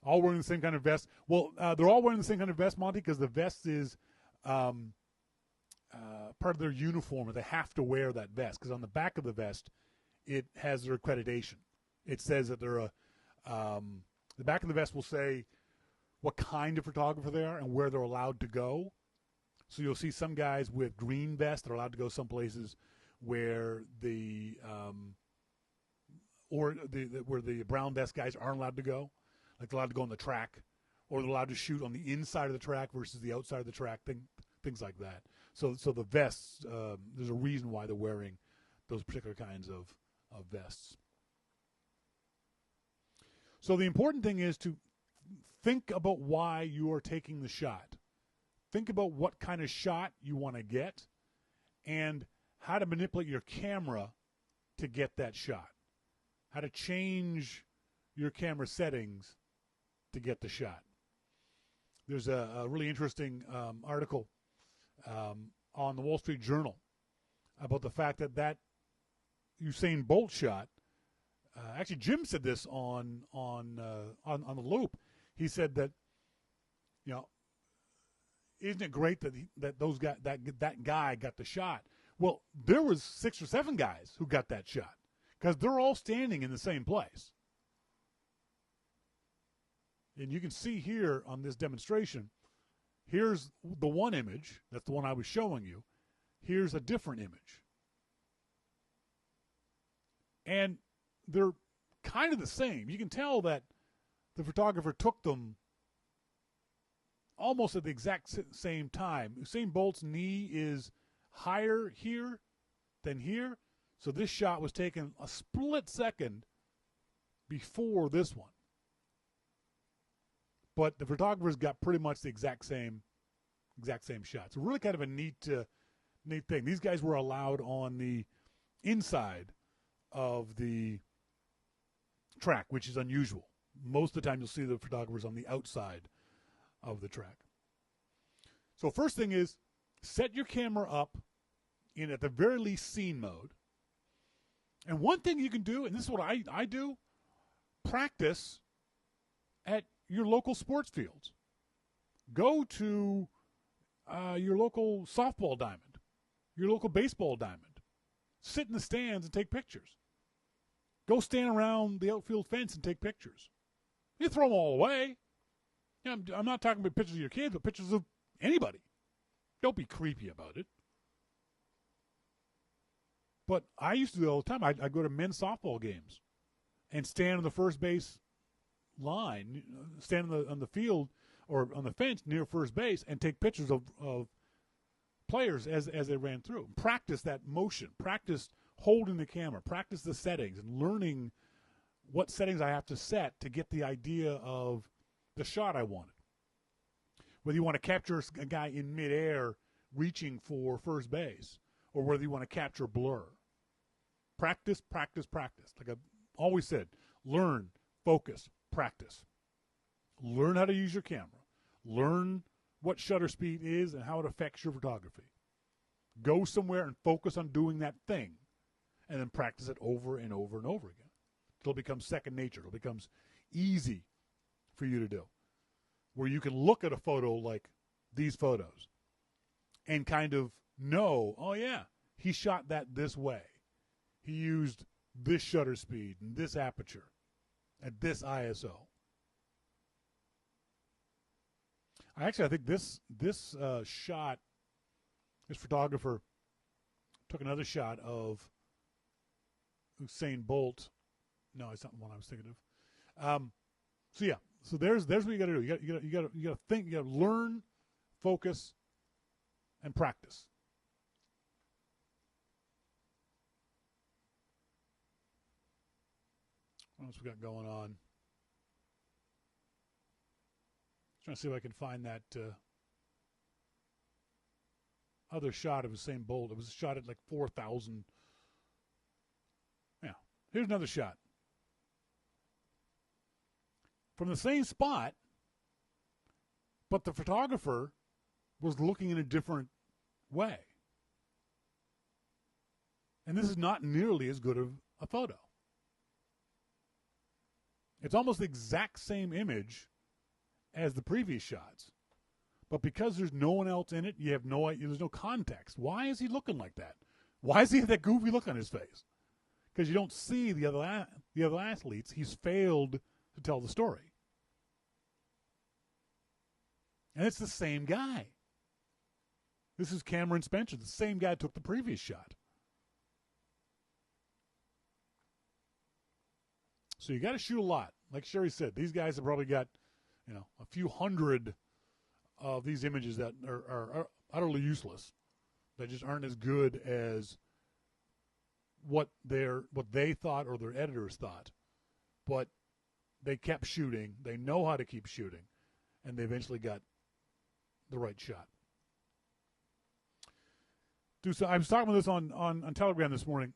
all wearing the same kind of vest. Well, they're all wearing the same kind of vest, Monty, because the vest is part of their uniform. They have to wear that vest because on the back of the vest, it has their accreditation. It says that they're the back of the vest will say what kind of photographer they are and where they're allowed to go. So you'll see some guys with green vests that are allowed to go some places where the brown vest guys aren't allowed to go. Like they're allowed to go on the track, or they're allowed to shoot on the inside of the track versus the outside of the track, things like that. So the vests, there's a reason why they're wearing those particular kinds of vests. So the important thing is to think about why you are taking the shot. Think about what kind of shot you want to get and how to manipulate your camera to get that shot. How to change your camera settings to get the shot. There's a really interesting article on the Wall Street Journal about the fact that Usain Bolt shot Actually, Jim said this on the Loop. He said that, you know, isn't it great that that guy got the shot? Well, there was 6 or 7 guys who got that shot because they're all standing in the same place. And you can see here on this demonstration, here's the one image. That's the one I was showing you. Here's a different image. And they're kind of the same. You can tell that the photographer took them almost at the exact same time. Usain Bolt's knee is higher here than here. So this shot was taken a split second before this one. But the photographers got pretty much the exact same shot. It's really kind of a neat thing. These guys were allowed on the inside of the track, which is unusual. Most of the time you'll see the photographers on the outside of the track. So first thing is set your camera up in, at the very least, scene mode. And one thing you can do, and this is what I do, practice at your local sports fields. Go to your local softball diamond, your local baseball diamond. Sit in the stands and take pictures. Go stand around the outfield fence and take pictures. You throw them all away. You know, I'm not talking about pictures of your kids, but pictures of anybody. Don't be creepy about it. But I used to do it all the time. I'd go to men's softball games and stand on the first base line, stand on the field or on the fence near first base and take pictures of players as they ran through. Practice that motion. Practice holding the camera. Practice the settings and learning what settings I have to set to get the idea of the shot I wanted. Whether you want to capture a guy in midair reaching for first base or whether you want to capture blur. Practice, practice, practice. Like I've always said, learn, focus, practice. Learn how to use your camera. Learn what shutter speed is and how it affects your photography. Go somewhere and focus on doing that thing and then practice it over and over and over again. It'll become second nature. It becomes easy for you to do. Where you can look at a photo like these photos and kind of know, oh yeah, he shot that this way. He used this shutter speed and this aperture at this ISO. I think this shot, this photographer took another shot of Usain Bolt. No, it's not the one I was thinking of. So there's what you got to do. You got to think. You got to learn, focus, and practice. What else we got going on? Trying to see if I can find that other shot of Usain Bolt. It was shot at like 4,000. Yeah, here's another shot from the same spot, but the photographer was looking in a different way. And this is not nearly as good of a photo. It's almost the exact same image as the previous shots. But because there's no one else in it, you have no idea, there's no context. Why is he looking like that? Why does he have that goofy look on his face? Because you don't see the other athletes. He's failed to tell the story. And it's the same guy. This is Cameron Spencer, the same guy who took the previous shot. So you got to shoot a lot. Like Sherry said, these guys have probably got, a few hundred of these images that are utterly useless. That just aren't as good as what they thought or their editors thought. But they kept shooting. They know how to keep shooting. And they eventually got the right shot. So I was talking about this on Telegram this morning.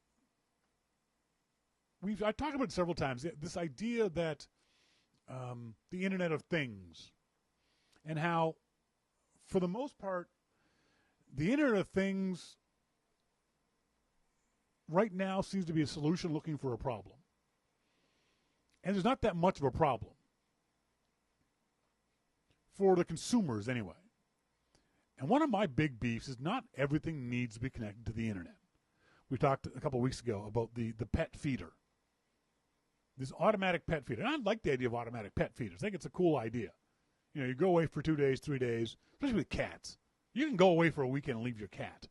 I talked about it several times. This idea that the Internet of Things and how, for the most part, the Internet of Things right now seems to be a solution looking for a problem. And there's not that much of a problem. For the consumers, anyway. And one of my big beefs is not everything needs to be connected to the internet. We talked a couple of weeks ago about the pet feeder. This automatic pet feeder. And I like the idea of automatic pet feeders. I think it's a cool idea. You know, you go away for 2 days, 3 days, especially with cats. You can go away for a weekend and leave your cat.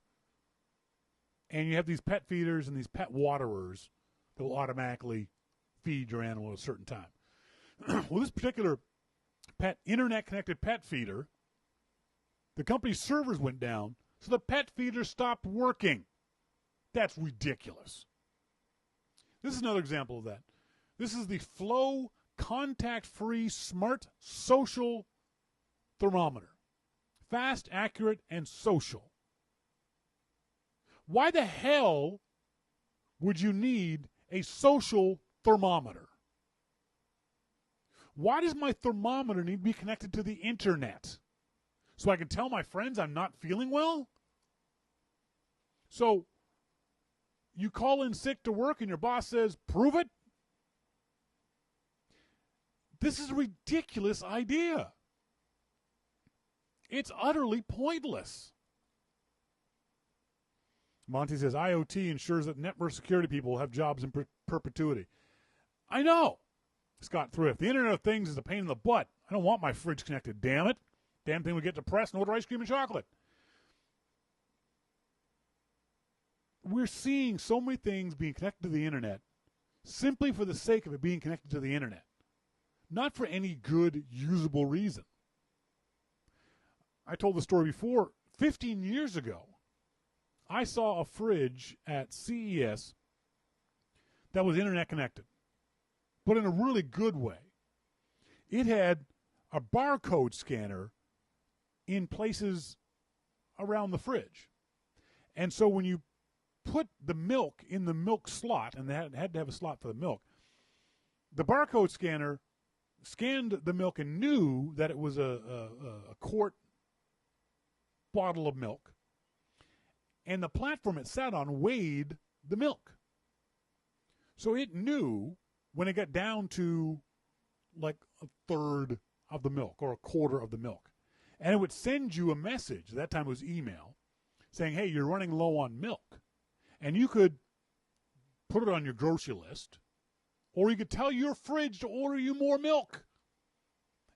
And you have these pet feeders and these pet waterers that will automatically feed your animal at a certain time. Well, this particular internet-connected pet feeder, the company's servers went down, so the pet feeder stopped working. That's ridiculous. This is another example of that. This is the Flow contact-free smart social thermometer. Fast, accurate, and social. Why the hell would you need a social thermometer? Why does my thermometer need to be connected to the internet? So I can tell my friends I'm not feeling well? So you call in sick to work and your boss says, prove it? This is a ridiculous idea. It's utterly pointless. Monty says, IoT ensures that network security people will have jobs in perpetuity. I know. Scott Thrift, the Internet of Things is a pain in the butt. I don't want my fridge connected, damn it. Damn thing would get depressed and order ice cream and chocolate. We're seeing so many things being connected to the internet simply for the sake of it being connected to the internet. Not for any good, usable reason. I told the story before. 15 years ago, I saw a fridge at CES that was internet connected, but in a really good way. It had a barcode scanner in places around the fridge. And so when you put the milk in the milk slot, and they had to have a slot for the milk, the barcode scanner scanned the milk and knew that it was a quart bottle of milk. And the platform it sat on weighed the milk. So it knew when it got down to like a third of the milk or a quarter of the milk. And it would send you a message, at that time it was email, saying, hey, you're running low on milk. And you could put it on your grocery list, or you could tell your fridge to order you more milk.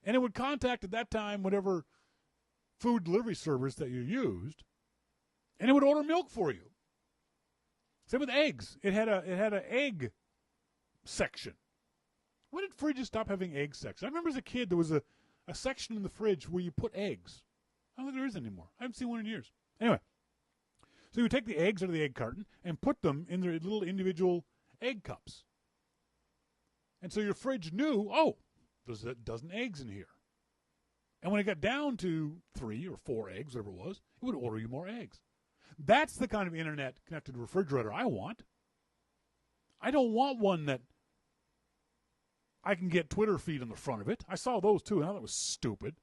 And it would contact, at that time, whatever food delivery service that you used, and it would order milk for you. Same with eggs. It had an egg section. When did fridges stop having egg sections? I remember as a kid there was a section in the fridge where you put eggs. I don't think there is anymore. I haven't seen one in years. Anyway, so you would take the eggs out of the egg carton and put them in their little individual egg cups. And so your fridge knew, oh, there's a dozen eggs in here. And when it got down to 3 or 4 eggs, whatever it was, it would order you more eggs. That's the kind of internet-connected refrigerator I want. I don't want one that I can get Twitter feed on the front of it. I saw those too, and I thought that was stupid.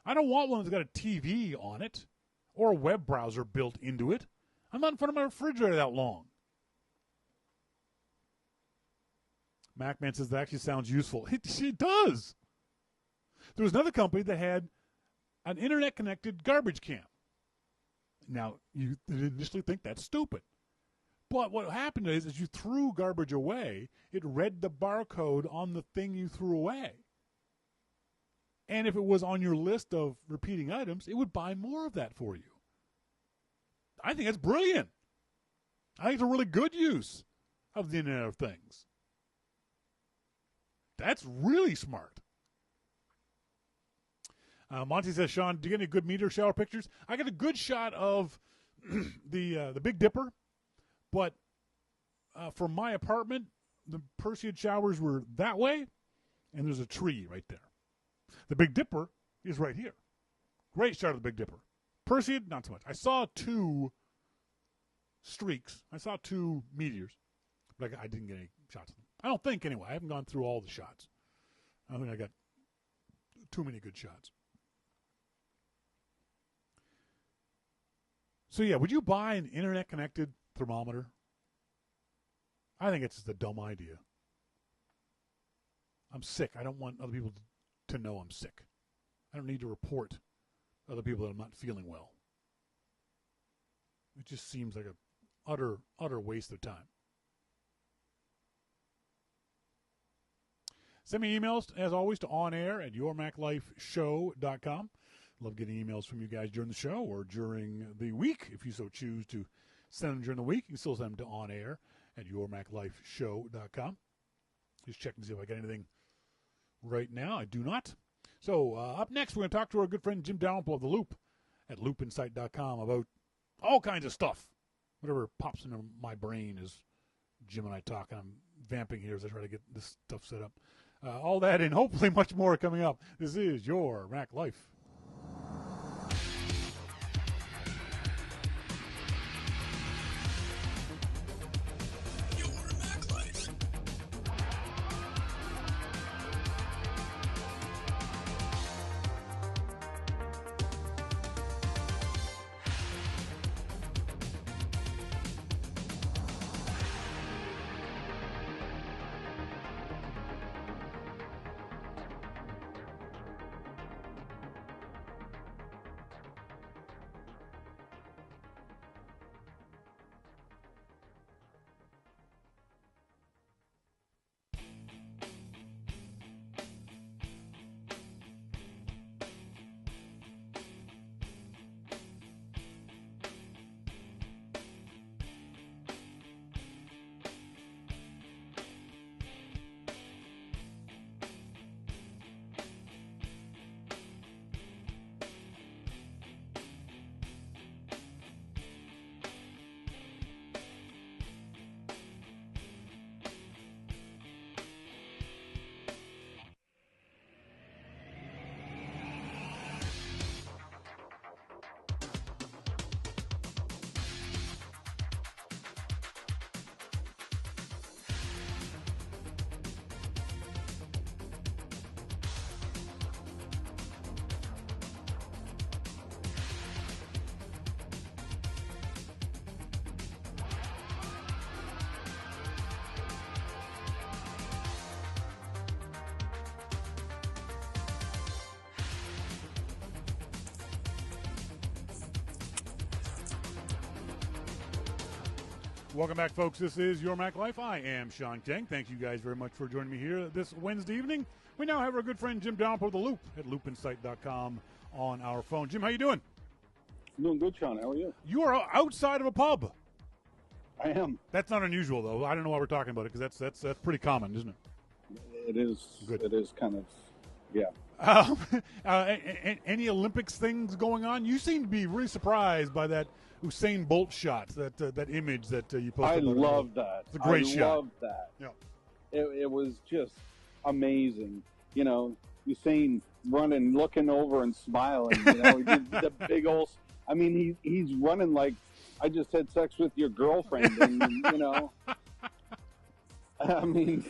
I don't want one that's got a TV on it or a web browser built into it. I'm not in front of my refrigerator that long. MacMan says that actually sounds useful. It does. There was another company that had an internet-connected garbage can. Now, you initially think that's stupid. But what happened is, as you threw garbage away, it read the barcode on the thing you threw away. And if it was on your list of repeating items, it would buy more of that for you. I think that's brilliant. I think it's a really good use of the Internet of Things. That's really smart. Monty says, Shawn, do you get any good meteor shower pictures? I got a good shot of the Big Dipper, but from my apartment, the Perseid showers were that way, and there's a tree right there. The Big Dipper is right here. Great shot of the Big Dipper. Perseid, not so much. I saw 2 streaks. I saw 2 meteors, but I didn't get any shots of them. I don't think, anyway. I haven't gone through all the shots. I don't think I got too many good shots. So, yeah, would you buy an internet-connected thermometer? I think it's just a dumb idea. I'm sick. I don't want other people to know I'm sick. I don't need to report other people that I'm not feeling well. It just seems like a utter waste of time. Send me emails, as always, to onair@yourmaclifeshow.com. Love getting emails from you guys during the show or during the week. If you so choose to send them during the week, you can still send them to onair@yourmaclifeshow.com. Just checking to see if I got anything right now. I do not. So up next, we're going to talk to our good friend Jim Dalrymple of The Loop at loopinsight.com about all kinds of stuff. Whatever pops into my brain as Jim and I talk, and I'm vamping here as I try to get this stuff set up. All that and hopefully much more coming up. This is Your Mac Life. Welcome back, folks. This is Your Mac Life. I am Shawn Teng. Thank you guys very much for joining me here this Wednesday evening. We now have our good friend Jim Dalrymple of The Loop at loopinsight.com on our phone. Jim, how you doing? I'm doing good, Shawn. How are you? You are outside of a pub. I am. That's not unusual, though. I don't know why we're talking about it, because that's pretty common, isn't it? It is. Good. It is kind of, yeah. Any Olympics things going on? You seem to be really surprised by that Usain Bolt shot, that image that you posted. I love that. It's a great shot. I love that. Yeah. It was just amazing. You know, Usain running, looking over and smiling. You know, he did the big old. I mean, he's running like I just had sex with your girlfriend, and you know. I mean.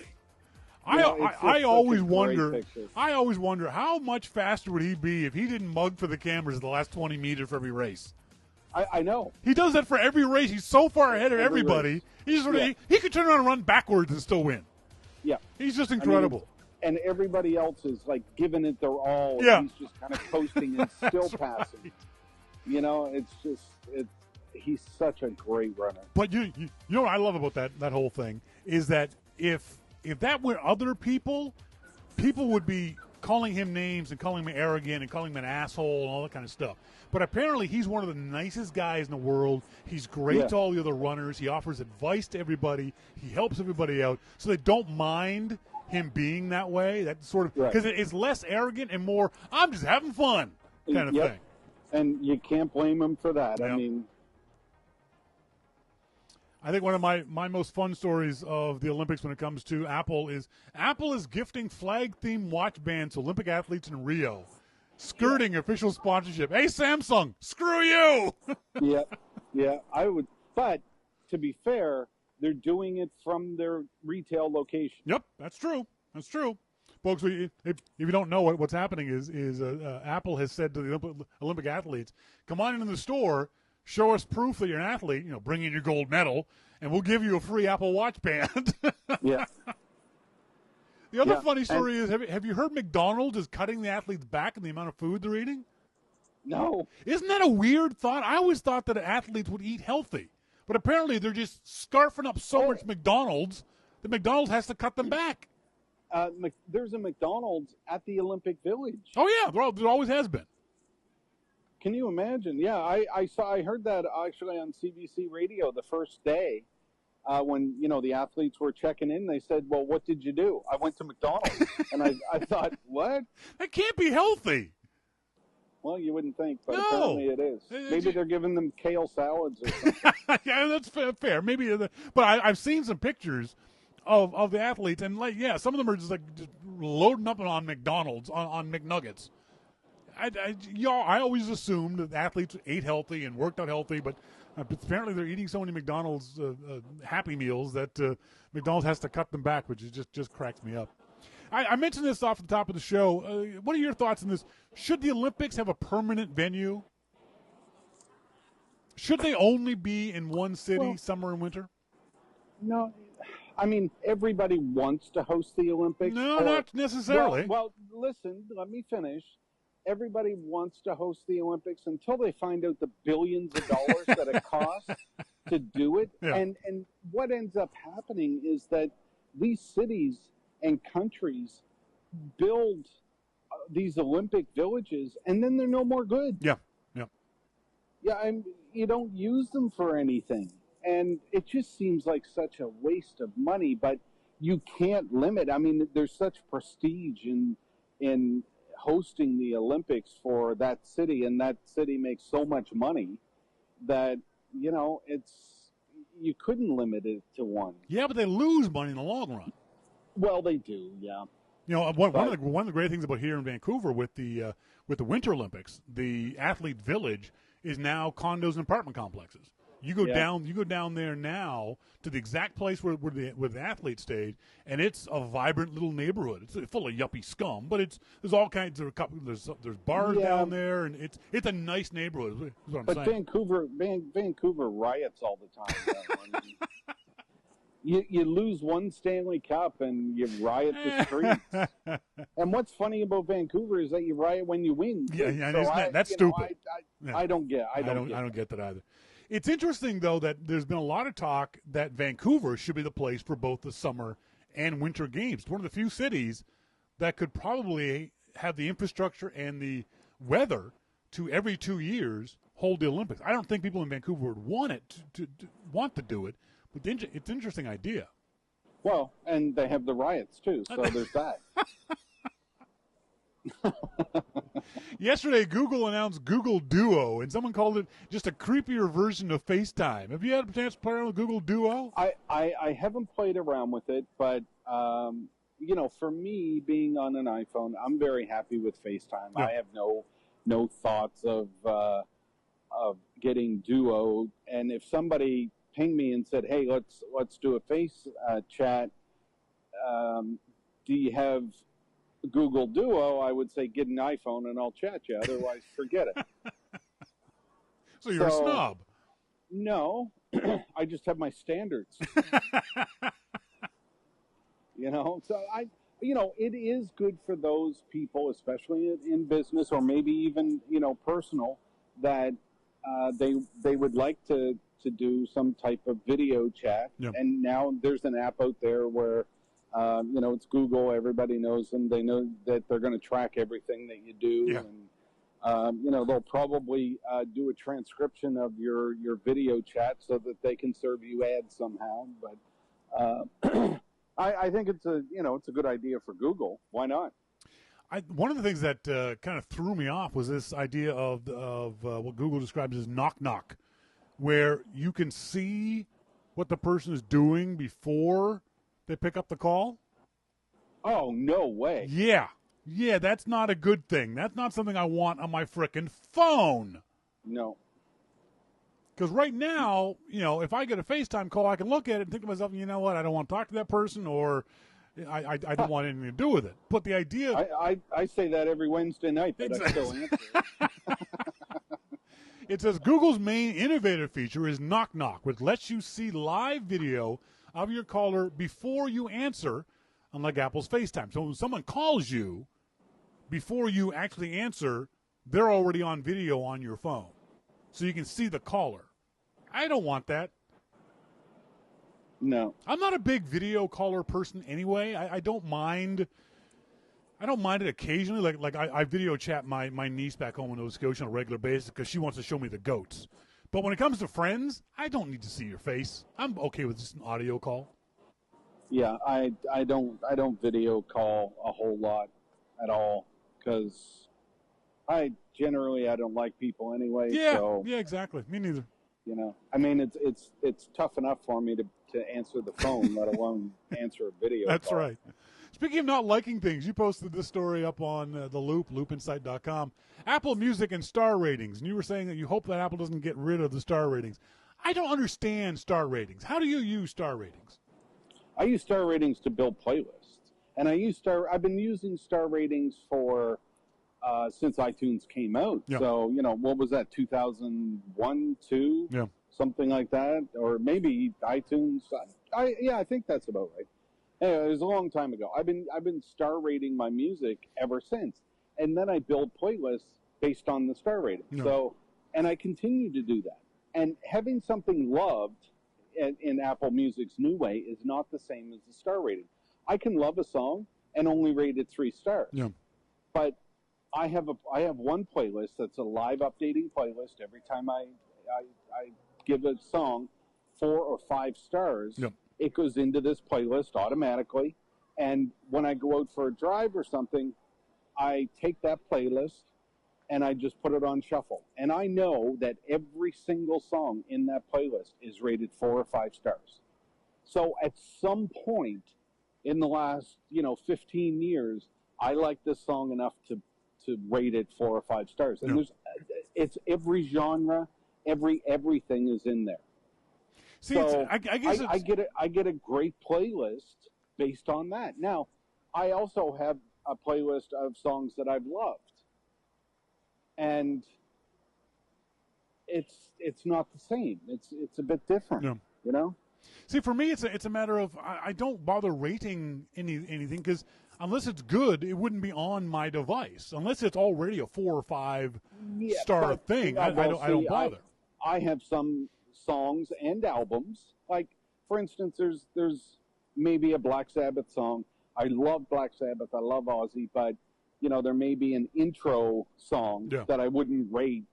I always wonder how much faster would he be if he didn't mug for the cameras the last 20 meters for every race. I know. He does that for every race. He's so far ahead of everybody. Race. He could turn around and run backwards and still win. Yeah. He's just incredible. And everybody else is like giving it their all. Yeah. And he's just kind of coasting and still passing. Right. You know, he's such a great runner. But you know what I love about that whole thing is that if that were other people would be calling him names and calling him arrogant and calling him an asshole and all that kind of stuff. But apparently he's one of the nicest guys in the world. He's great to all the other runners. He offers advice to everybody. He helps everybody out. So they don't mind him being that way. That sort of because it's less arrogant and more I'm just having fun kind of thing. And you can't blame him for that. I mean, I think one of my most fun stories of the Olympics when it comes to Apple is gifting flag-themed watch bands to Olympic athletes in Rio, skirting official sponsorship. Hey, Samsung, screw you! Yeah, I would. But to be fair, they're doing it from their retail location. Yep, that's true. That's true. Folks, if you don't know what's happening is Apple has said to the Olympic athletes, come on into the store, show us proof that you're an athlete, bring in your gold medal, and we'll give you a free Apple Watch band. Yeah. The other Yeah, funny story is, have you heard McDonald's is cutting the athletes back in the amount of food they're eating? No. Isn't that a weird thought? I always thought that athletes would eat healthy. But apparently they're just scarfing up so much McDonald's that McDonald's has to cut them back. There's a McDonald's at the Olympic Village. Oh, yeah. There always has been. Can you imagine? Yeah, I heard that actually on CBC radio the first day when, the athletes were checking in. They said, well, what did you do? I went to McDonald's. And I thought, what? That can't be healthy. Well, you wouldn't think, but No. apparently it is. Maybe they're giving them kale salads or something. Yeah, that's fair. Maybe, but I've seen some pictures of the athletes, and some of them are just loading up on McDonald's on McNuggets. I always assumed that athletes ate healthy and worked out healthy, but apparently they're eating so many McDonald's Happy Meals that McDonald's has to cut them back, which is just cracks me up. I mentioned this off the top of the show. What are your thoughts on this? Should the Olympics have a permanent venue? Should they only be in one city, summer and winter? No. I mean, everybody wants to host the Olympics. No, not necessarily. Well, listen, let me finish. Everybody wants to host the Olympics until they find out the billions of dollars that it costs to do it. Yeah. And what ends up happening is that these cities and countries build these Olympic villages, and then they're no more good. Yeah. Yeah, and you don't use them for anything. And it just seems like such a waste of money, but you can't limit. I mean, there's such prestige in hosting the Olympics for that city, and that city makes so much money that, you couldn't limit it to one. Yeah, but they lose money in the long run. Well, they do, yeah. One of the great things about here in Vancouver with the Winter Olympics, the athlete village is now condos and apartment complexes. You go down there now to the exact place where the athletes stayed, and it's a vibrant little neighborhood. It's full of yuppie scum, but there's all kinds of there's bars down there, and it's a nice neighborhood. Is what I'm saying. Vancouver riots all the time. Though. I mean, you lose one Stanley Cup and you riot the streets. And what's funny about Vancouver is that you riot when you win. Yeah, so that's stupid. I don't get that either. It's interesting, though, that there's been a lot of talk that Vancouver should be the place for both the summer and winter games. It's one of the few cities that could probably have the infrastructure and the weather to every 2 years hold the Olympics. I don't think people in Vancouver would want to do it, but it's an interesting idea. Well, and they have the riots, too, so there's that. Yesterday, Google announced Google Duo, and someone called it just a creepier version of FaceTime. Have you had a chance to play around with Google Duo? I haven't played around with it, but, for me, being on an iPhone, I'm very happy with FaceTime. Yeah. I have no thoughts of getting Duo, and if somebody pinged me and said, hey, let's do a face chat, do you have Google Duo? I would say get an iPhone and I'll chat you. Otherwise, forget it. So you're a snob. No, I just have my standards. So it is good for those people, especially in business or maybe even, personal, that they would like to do some type of video chat. Yep. And now there's an app out there where it's Google. Everybody knows them. They know that they're going to track everything that you do. Yeah. And, they'll probably do a transcription of your video chat so that they can serve you ads somehow. But I think it's a good idea for Google. Why not? One of the things that kind of threw me off was this idea of what Google describes as knock-knock, where you can see what the person is doing before they pick up the call. Oh, no way. Yeah, that's not a good thing. That's not something I want on my frickin' phone. No. Because right now, if I get a FaceTime call, I can look at it and think to myself, you know what, I don't want to talk to that person, or I don't want anything to do with it. But the idea... I say that every Wednesday night, but exactly. I still answer. It says Google's main innovative feature is knock-knock, which lets you see live video of your caller before you answer, unlike Apple's FaceTime. So when someone calls you, before you actually answer, they're already on video on your phone. So you can see the caller. I don't want that. No. I'm not a big video caller person anyway. I don't mind. I don't mind it occasionally. Like I video chat my niece back home in Nova Scotia on a regular basis because she wants to show me the goats. But when it comes to friends, I don't need to see your face. I'm okay with just an audio call. Yeah, I don't video call a whole lot at all because I don't like people anyway. Yeah, so, yeah, exactly. Me neither. You know, I mean, it's tough enough for me to answer the phone, let alone answer a video That's call. right. Speaking of not liking things, you posted this story up on the Loop, loopinsight.com. Apple Music and star ratings. And you were saying that you hope that Apple doesn't get rid of the star ratings. I don't understand star ratings. How do you use star ratings? I use star ratings to build playlists. And I've been using star ratings for since iTunes came out. Yeah. So, you know, what was that, 2001, 2? Yeah. Something like that. Or maybe iTunes. I think that's about right. Anyway, it was a long time ago. I've been star rating my music ever since. And then I build playlists based on the star rating. Yeah. So, and I continue to do that. And having something loved in Apple Music's new way is not the same as the star rating. I can love a song and only rate it 3 stars. Yeah. But I have one playlist that's a live updating playlist. Every time I give a song 4 or 5 stars, Yeah. it goes into this playlist automatically. And when I go out for a drive or something, I take that playlist and I just put it on shuffle. And I know that every single song in that playlist is rated 4 or 5 stars. So at some point in the last, 15 years, I like this song enough to rate it 4 or 5 stars. And Yeah. it's every genre, everything is in there. See, So I guess I get a great playlist based on that. Now, I also have a playlist of songs that I've loved. And it's not the same. It's a bit different, Yeah. you know? See, for me, it's a matter of I don't bother rating anything because unless it's good, it wouldn't be on my device. Unless it's already a 4 or 5 star thing, I don't bother. I have some songs and albums. Like, for instance, there's maybe a Black Sabbath song. I love Black Sabbath. I love Ozzy, but there may be an intro song that I wouldn't rate,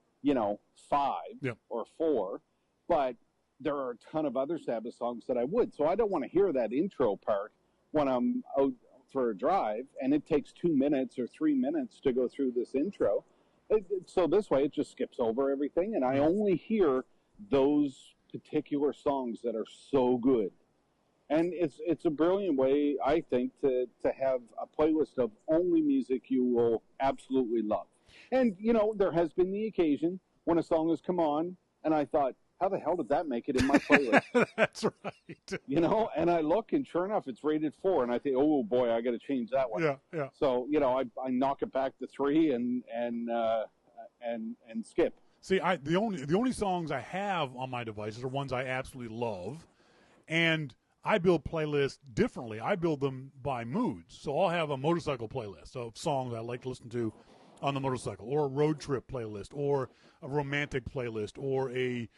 5 or 4, but there are a ton of other Sabbath songs that I would. So I don't want to hear that intro part when I'm out for a drive, and it takes 2 minutes or 3 minutes to go through this intro. So this way, it just skips over everything, and I only hear those particular songs that are so good. And it's a brilliant way, I think, to have a playlist of only music you will absolutely love. And, there has been the occasion when a song has come on, and I thought, how the hell did that make it in my playlist? That's right. And I look, and sure enough, it's rated 4, and I think, oh boy, I got to change that one. Yeah. So, I knock it back to 3 and skip. See, the only songs I have on my devices are ones I absolutely love, and I build playlists differently. I build them by moods. So I'll have a motorcycle playlist of songs I like to listen to on the motorcycle, or a road trip playlist, or a romantic playlist, or a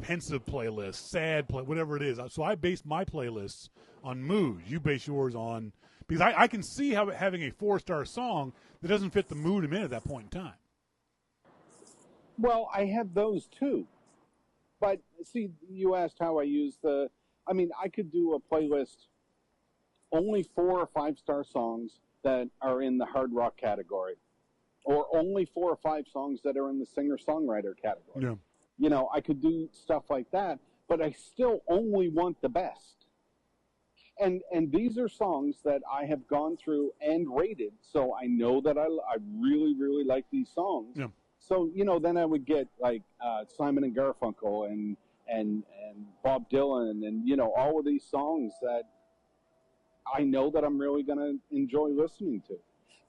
pensive playlist, sad whatever it is. So I base my playlists on moods. You base yours on, because I can see how having a 4-star song that doesn't fit the mood I'm in at that point in time. Well, I have those too. But see, you asked how I use I could do a playlist only 4 or 5-star songs that are in the hard rock category, or only 4 or 5 songs that are in the singer-songwriter category. Yeah. I could do stuff like that, but I still only want the best. And these are songs that I have gone through and rated, so I know that I really, really like these songs. Yeah. So, then I would get like Simon and Garfunkel and Bob Dylan and, all of these songs that I know that I'm really going to enjoy listening to.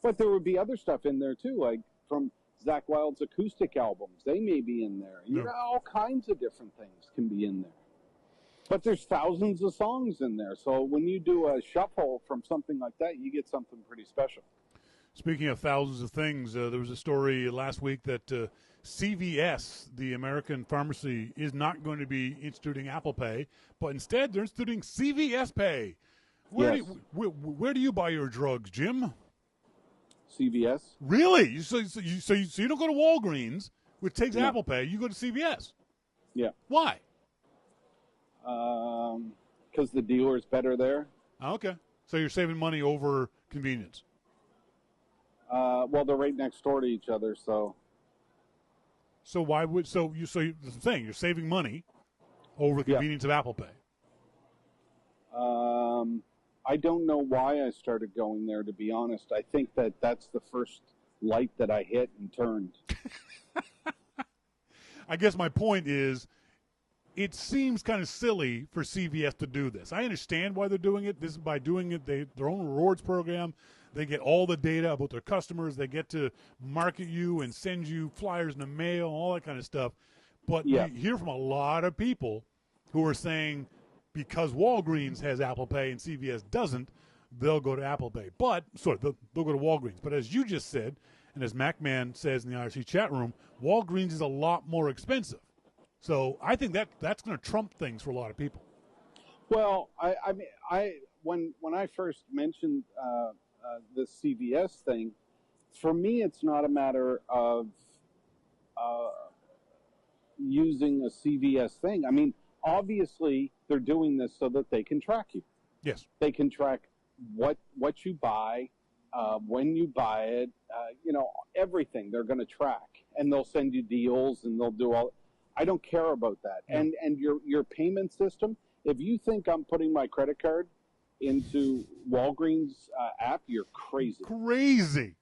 But there would be other stuff in there too, like from Zakk Wylde's acoustic albums. They may be in there. All kinds of different things can be in there. But there's thousands of songs in there. So when you do a shuffle from something like that, you get something pretty special. Speaking of thousands of things, there was a story last week that CVS, the American pharmacy, is not going to be instituting Apple Pay, but instead they're instituting CVS Pay. Where do you buy your drugs, Jim? CVS. Really? So you don't go to Walgreens, which takes Apple Pay. You go to CVS. Yeah. Why? Because the dealer is better there. Okay. So you're saving money over convenience. Well, they're right next door to each other, so. So why would the thing you're saving money over the convenience of Apple Pay? I don't know why I started going there, to be honest. I think that's the first light that I hit and turned. I guess my point is, it seems kind of silly for CVS to do this. I understand why they're doing it. This is by doing it, their own rewards program. They get all the data about their customers. They get to market you and send you flyers in the mail, all that kind of stuff. But we hear from a lot of people who are saying because Walgreens has Apple Pay and CVS doesn't, they'll go to Apple Pay. But, they'll go to Walgreens. But as you just said, and as MacMan says in the IRC chat room, Walgreens is a lot more expensive. So I think that's going to trump things for a lot of people. Well, when I first mentioned the CVS thing, for me, it's not a matter of using a CVS thing. I mean, obviously, they're doing this so that they can track you. Yes. They can track what you buy, when you buy it, everything they're going to track. And they'll send you deals and they'll do all. I don't care about that. Yeah. And your payment system, if you think I'm putting my credit card into Walgreens app, you're crazy. Crazy.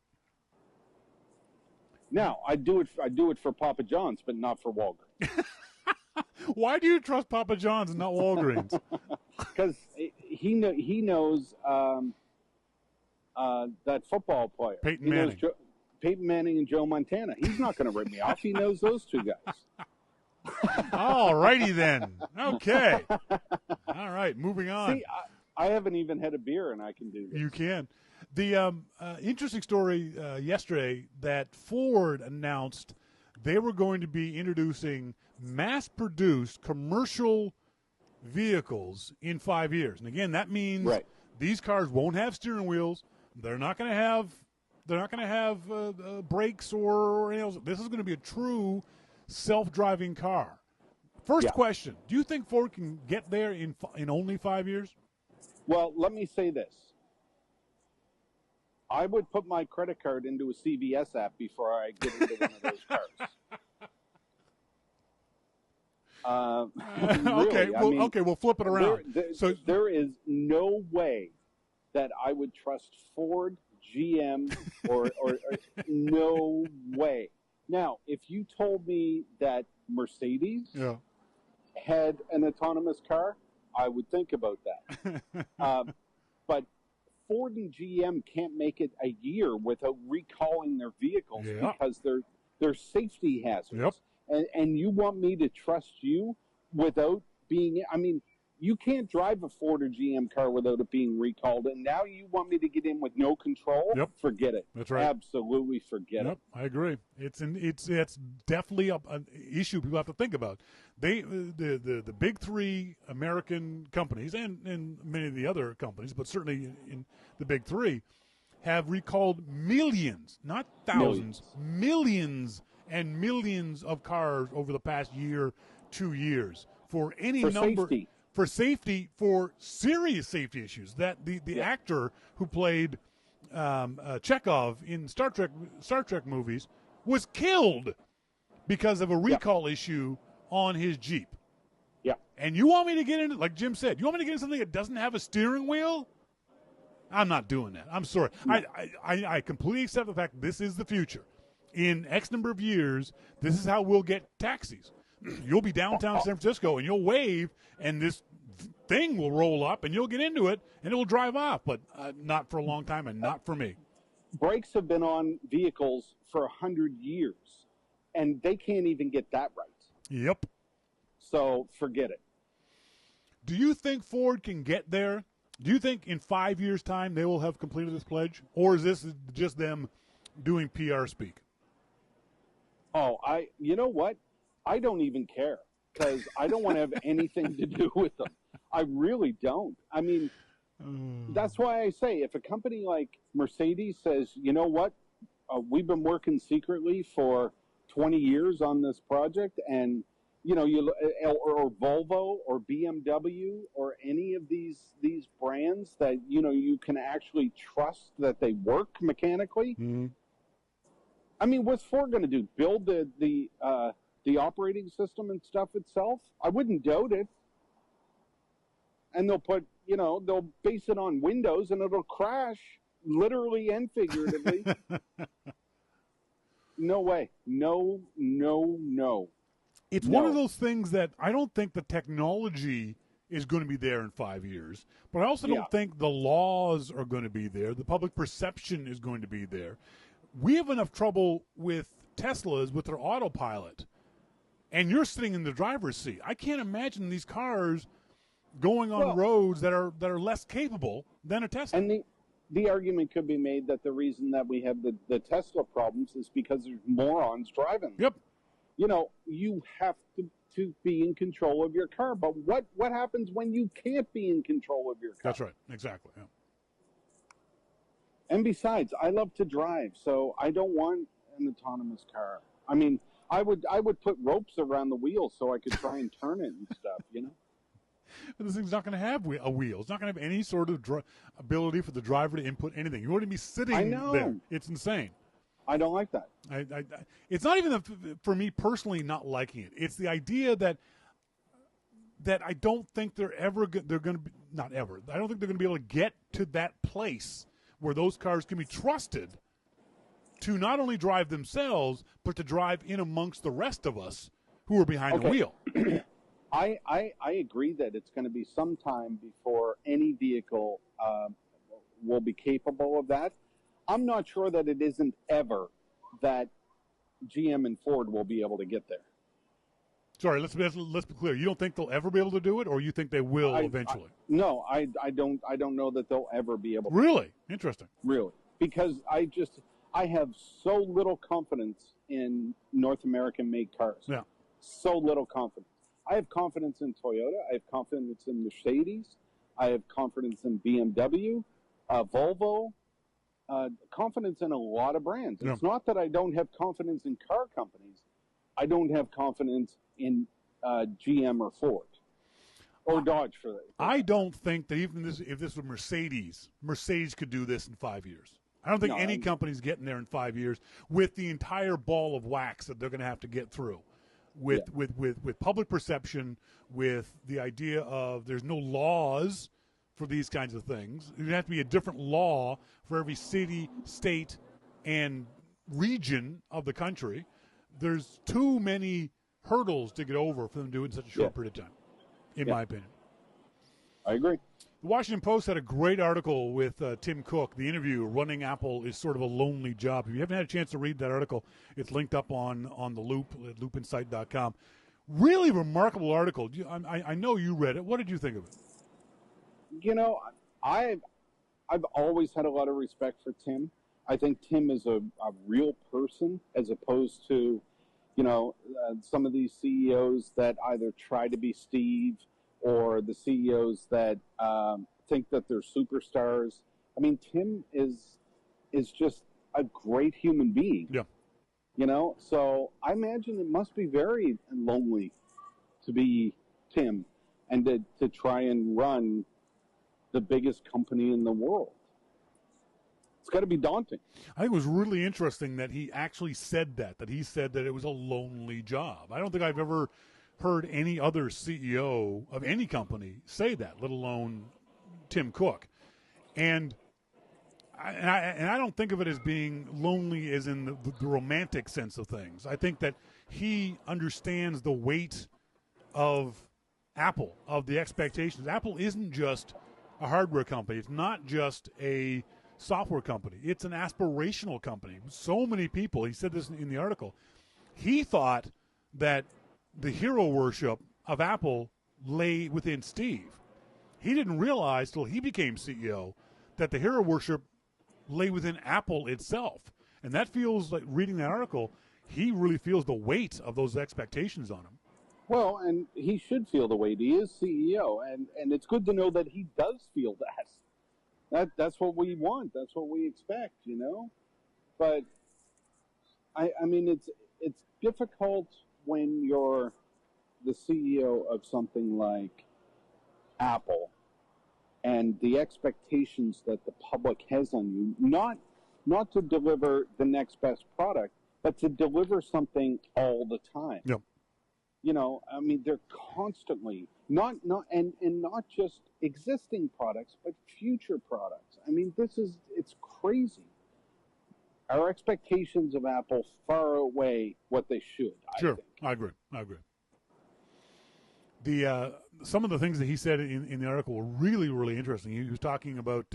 Now, I do it for Papa John's, but not for Walgreens. Why do you trust Papa John's and not Walgreens? Because he knows that football player. Peyton Manning. Peyton Manning and Joe Montana. He's not going to rip me off. He knows those two guys. All righty then. Okay. All right, moving on. See, I haven't even had a beer, and I can do this. You can. The interesting story yesterday that Ford announced they were going to be introducing mass-produced commercial vehicles in 5 years. And again, that means these cars won't have steering wheels. They're not going to have brakes or anything else. This is going to be a true self-driving car. First question, do you think Ford can get there in only 5 years? Well, let me say this. I would put my credit card into a CVS app before I get into one of those cars. Really, okay, we'll flip it around. There is no way that I would trust Ford, GM, or no way. Now, if you told me that Mercedes had an autonomous car, I would think about that. But Ford and GM can't make it a year without recalling their vehicles because they're safety hazards. And you want me to trust you without being – I mean, you can't drive a Ford or GM car without it being recalled. And now you want me to get in with no control? Forget it. That's right. Absolutely forget it. I agree. It's definitely an issue people have to think about. The big three American companies and many of the other companies, but certainly in the big three, have recalled millions, not thousands, millions and millions of cars over the past year, 2 years for any number. Safety. For safety, for serious safety issues. That the actor who played Chekhov in Star Trek movies was killed because of a recall issue on his Jeep. Yeah. And you want me to get into, like Jim said, you want me to get into something that doesn't have a steering wheel? I'm not doing that. I'm sorry. No. I completely accept the fact that this is the future. In X number of years, this is how we'll get taxis. You'll be downtown San Francisco, and you'll wave, and this thing will roll up, and you'll get into it, and it will drive off, but not for a long time and not for me. Brakes have been on vehicles for 100 years, and they can't even get that right. Yep. So forget it. Do you think Ford can get there? Do you think in 5 years' time they will have completed this pledge? Or is this just them doing PR speak? Oh, you know what? I don't even care because I don't want to have anything to do with them. I really don't. I mean, that's why I say if a company like Mercedes says, you know what, we've been working secretly for 20 years on this project, and or Volvo or BMW or any of these brands that you can actually trust that they work mechanically. Mm-hmm. I mean, what's Ford going to do? Build the operating system and stuff itself? I wouldn't doubt it. And they'll put, they'll base it on Windows, and it'll crash literally and figuratively. No way. No. It's one of those things that I don't think the technology is going to be there in 5 years, but I also don't think the laws are going to be there. The public perception is going to be there. We have enough trouble with Teslas with their autopilot, and you're sitting in the driver's seat. I can't imagine these cars going on roads that are less capable than a Tesla. And the argument could be made that the reason that we have the Tesla problems is because there's morons driving. Yep. You have to be in control of your car. But what happens when you can't be in control of your car? That's right. Exactly. Yeah. And besides, I love to drive, so I don't want an autonomous car. I mean, I would put ropes around the wheel so I could try and turn it and stuff, But this thing's not going to have a wheel. It's not going to have any sort of ability for the driver to input anything. You wouldn't be sitting there. It's insane. I don't like that. It's not even for me personally not liking it. It's the idea that I don't think they're going to be, not ever. I don't think they're going to be able to get to that place where those cars can be trusted to not only drive themselves, but to drive in amongst the rest of us who are behind the wheel. I agree that it's going to be some time before any vehicle will be capable of that. I'm not sure that it isn't ever that GM and Ford will be able to get there. Sorry, let's be clear. You don't think they'll ever be able to do it, or you think they will eventually? No, I don't know that they'll ever be able to. Really? Interesting. Really. Because I have so little confidence in North American made cars. Yeah. So little confidence. I have confidence in Toyota. I have confidence in Mercedes. I have confidence in BMW, Volvo, confidence in a lot of brands. Yeah. It's not that I don't have confidence in car companies. I don't have confidence in GM or Ford or Dodge for that. I don't think that even if this were Mercedes could do this in 5 years. I don't think any company's getting there in 5 years with the entire ball of wax that they're going to have to get through. With public perception, with the idea of there's no laws for these kinds of things. There'd have to be a different law for every city, state, and region of the country. There's too many hurdles to get over for them to do it in such a short period of time, in my opinion. I agree. The Washington Post had a great article with Tim Cook. The interview, Running Apple is sort of a lonely job. If you haven't had a chance to read that article, it's linked up on the Loop at loopinsight.com. Really remarkable article. I know you read it. What did you think of it? I've always had a lot of respect for Tim. I think Tim is a real person as opposed to, some of these CEOs that either try to be Steve or the CEOs that think that they're superstars. I mean, Tim is just a great human being. Yeah. So I imagine it must be very lonely to be Tim and to try and run the biggest company in the world. It's got to be daunting. I think it was really interesting that he actually said that he said that it was a lonely job. I don't think I've ever heard any other CEO of any company say that, let alone Tim Cook. And I don't think of it as being lonely as in the romantic sense of things. I think that he understands the weight of Apple, of the expectations. Apple isn't just a hardware company. It's not just a software company. It's an aspirational company. So many people, he said this in the article, he thought that the hero worship of Apple lay within Steve. He didn't realize till he became CEO that the hero worship lay within Apple itself. And that feels like, reading that article, he really feels the weight of those expectations on him. Well, and he should feel the weight. He is CEO, and it's good to know that he does feel that. That's what we want. That's what we expect, But I mean, it's difficult when you're the CEO of something like Apple, and the expectations that the public has on you, not to deliver the next best product, but to deliver something all the time. Yep. I mean, they're constantly not just existing products, but future products. I mean, it's crazy. Our expectations of Apple far outweigh what they should. Sure, I agree. The some of the things that he said in the article were really, really interesting. He was talking about,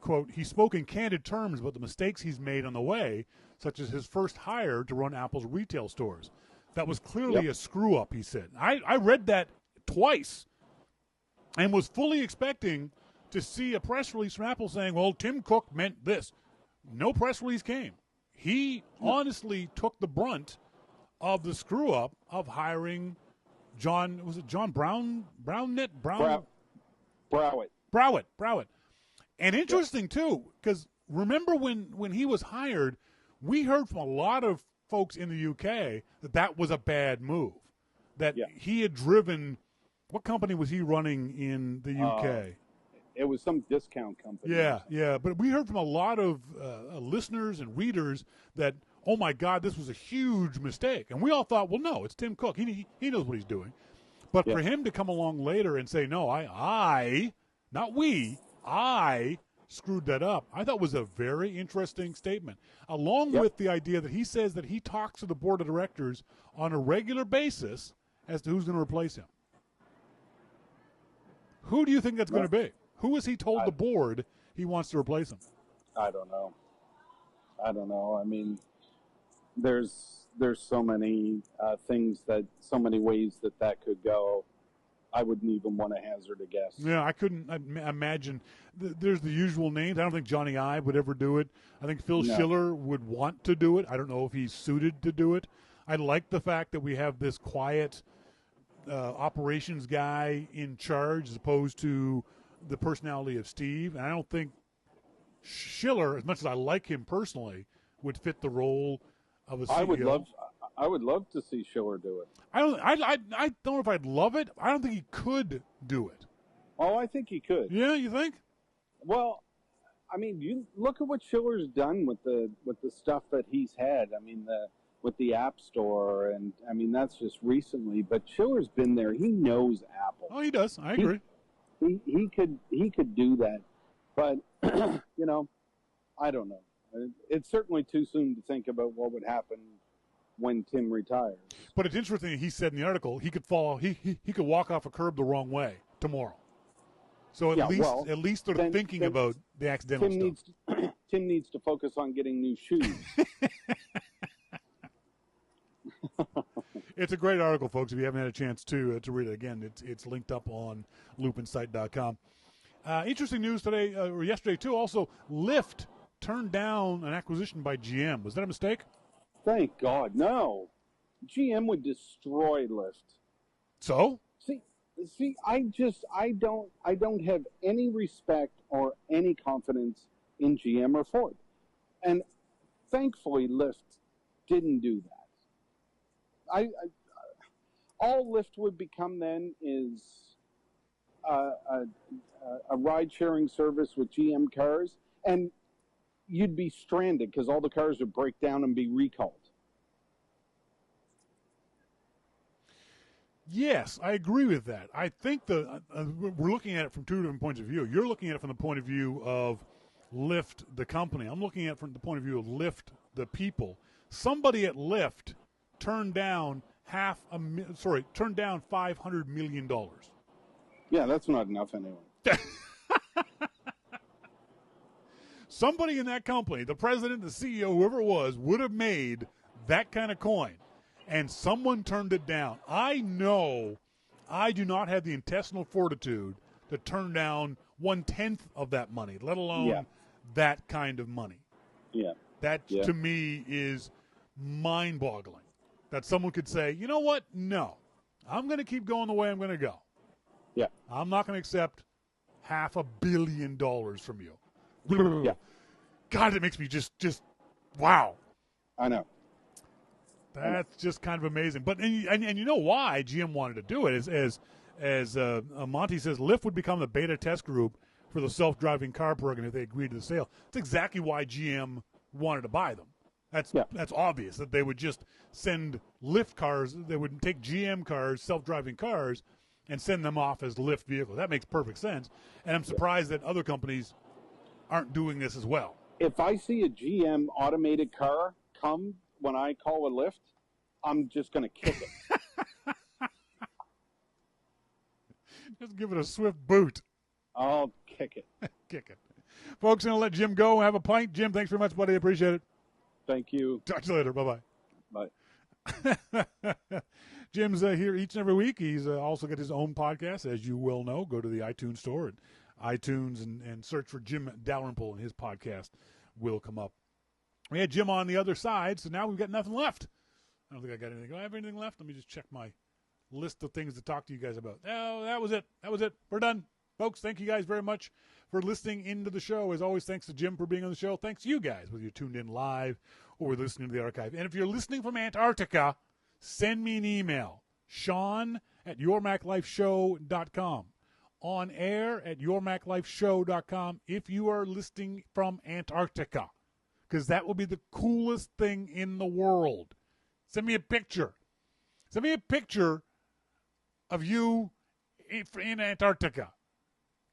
quote, he spoke in candid terms about the mistakes he's made on the way, such as his first hire to run Apple's retail stores. That was clearly a screw-up, he said. I read that twice and was fully expecting to see a press release from Apple saying, well, Tim Cook meant this. No press release came. He honestly took the brunt of the screw-up of hiring John Browett. And interesting, too, because remember when he was hired, we heard from a lot of folks in the UK that was a bad move, that he had driven. What company was he running in the UK? It was some discount company. Yeah. But we heard from a lot of listeners and readers that, oh, my God, this was a huge mistake. And we all thought, well, no, it's Tim Cook. He knows what he's doing. But for him to come along later and say, no, I screwed that up, I thought was a very interesting statement, along with the idea that he says that he talks to the board of directors on a regular basis as to who's going to replace him. Who do you think that's going to be? Who has he told the board he wants to replace him? I don't know. I mean, there's so many things so many ways that could go. I wouldn't even want to hazard a guess. Yeah, I couldn't imagine. There's the usual names. I don't think Johnny Ive would ever do it. I think Phil Schiller would want to do it. I don't know if he's suited to do it. I like the fact that we have this quiet operations guy in charge as opposed to the personality of Steve. And I don't think Schiller, as much as I like him personally, would fit the role of a CEO. I would love to see Schiller do it. I don't know if I'd love it. I don't think he could do it. Oh, I think he could. Yeah, you think? Well, I mean, you look at what Schiller's done with the stuff that he's had. I mean, with the App Store, and I mean that's just recently. But Schiller's been there. He knows Apple. Oh, he does. I agree. He could do that, but I don't know. It's certainly too soon to think about what would happen when Tim retires. But it's interesting. He said in the article he could fall. He could walk off a curb the wrong way tomorrow. So at least they're thinking about the accidental stuff. Tim needs to focus on getting new shoes. It's a great article, folks. If you haven't had a chance to read it again, it's linked up on loopinsight.com. Interesting news today, or yesterday too. Also, Lyft turned down an acquisition by GM. Was that a mistake? Thank God, no. GM would destroy Lyft. So? See, I don't have any respect or any confidence in GM or Ford, and thankfully, Lyft didn't do that. All Lyft would become then is a ride-sharing service with GM cars, and you'd be stranded because all the cars would break down and be recalled. Yes, I agree with that. I think we're looking at it from two different points of view. You're looking at it from the point of view of Lyft, the company. I'm looking at it from the point of view of Lyft, the people. Somebody at Lyft turned down $500 million. Yeah, that's not enough anyway. Somebody in that company, the president, the CEO, whoever it was, would have made that kind of coin, and someone turned it down. I know I do not have the intestinal fortitude to turn down 1/10 of that money, let alone that kind of money. Yeah. That, to me, is mind-boggling. That someone could say, you know what? No. I'm going to keep going the way I'm going to go. Yeah. I'm not going to accept $500 million from you. Yeah. God, it makes me just wow. I know. That's just kind of amazing. But and you know why GM wanted to do it is as Monty says, Lyft would become the beta test group for the self-driving car program if they agreed to the sale. That's exactly why GM wanted to buy them. That's obvious that they would just send Lyft cars. They would take GM cars, self-driving cars, and send them off as Lyft vehicles. That makes perfect sense. And I'm surprised that other companies aren't doing this as well. If I see a GM automated car come when I call a Lyft, I'm just going to kick it. Just give it a swift boot. I'll kick it. Kick it. Folks, going to let Jim go. Have a pint. Jim, thanks very much, buddy. Appreciate it. Thank you. Talk to you later. Bye-bye. Bye. Jim's here each and every week. He's also got his own podcast, as you will know. Go to the iTunes store and iTunes and search for Jim Dalrymple, and his podcast will come up. We had Jim on the other side, so now we've got nothing left. I don't think I got anything. Do I have anything left? Let me just check my list of things to talk to you guys about. Oh, that was it. We're done. Folks, thank you guys very much for listening into the show. As always, thanks to Jim for being on the show. Thanks to you guys, whether you're tuned in live or listening to the archive. And if you're listening from Antarctica, send me an email, Shawn at yourmaclifeshow.com. On air at yourmaclifeshow.com if you are listening from Antarctica, because that will be the coolest thing in the world. Send me a picture. Send me a picture of you in Antarctica,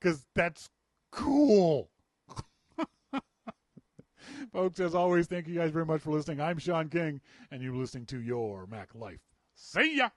because that's cool. Folks, as always, thank you guys very much for listening. I'm Shawn King, and you're listening to Your Mac Life. See ya!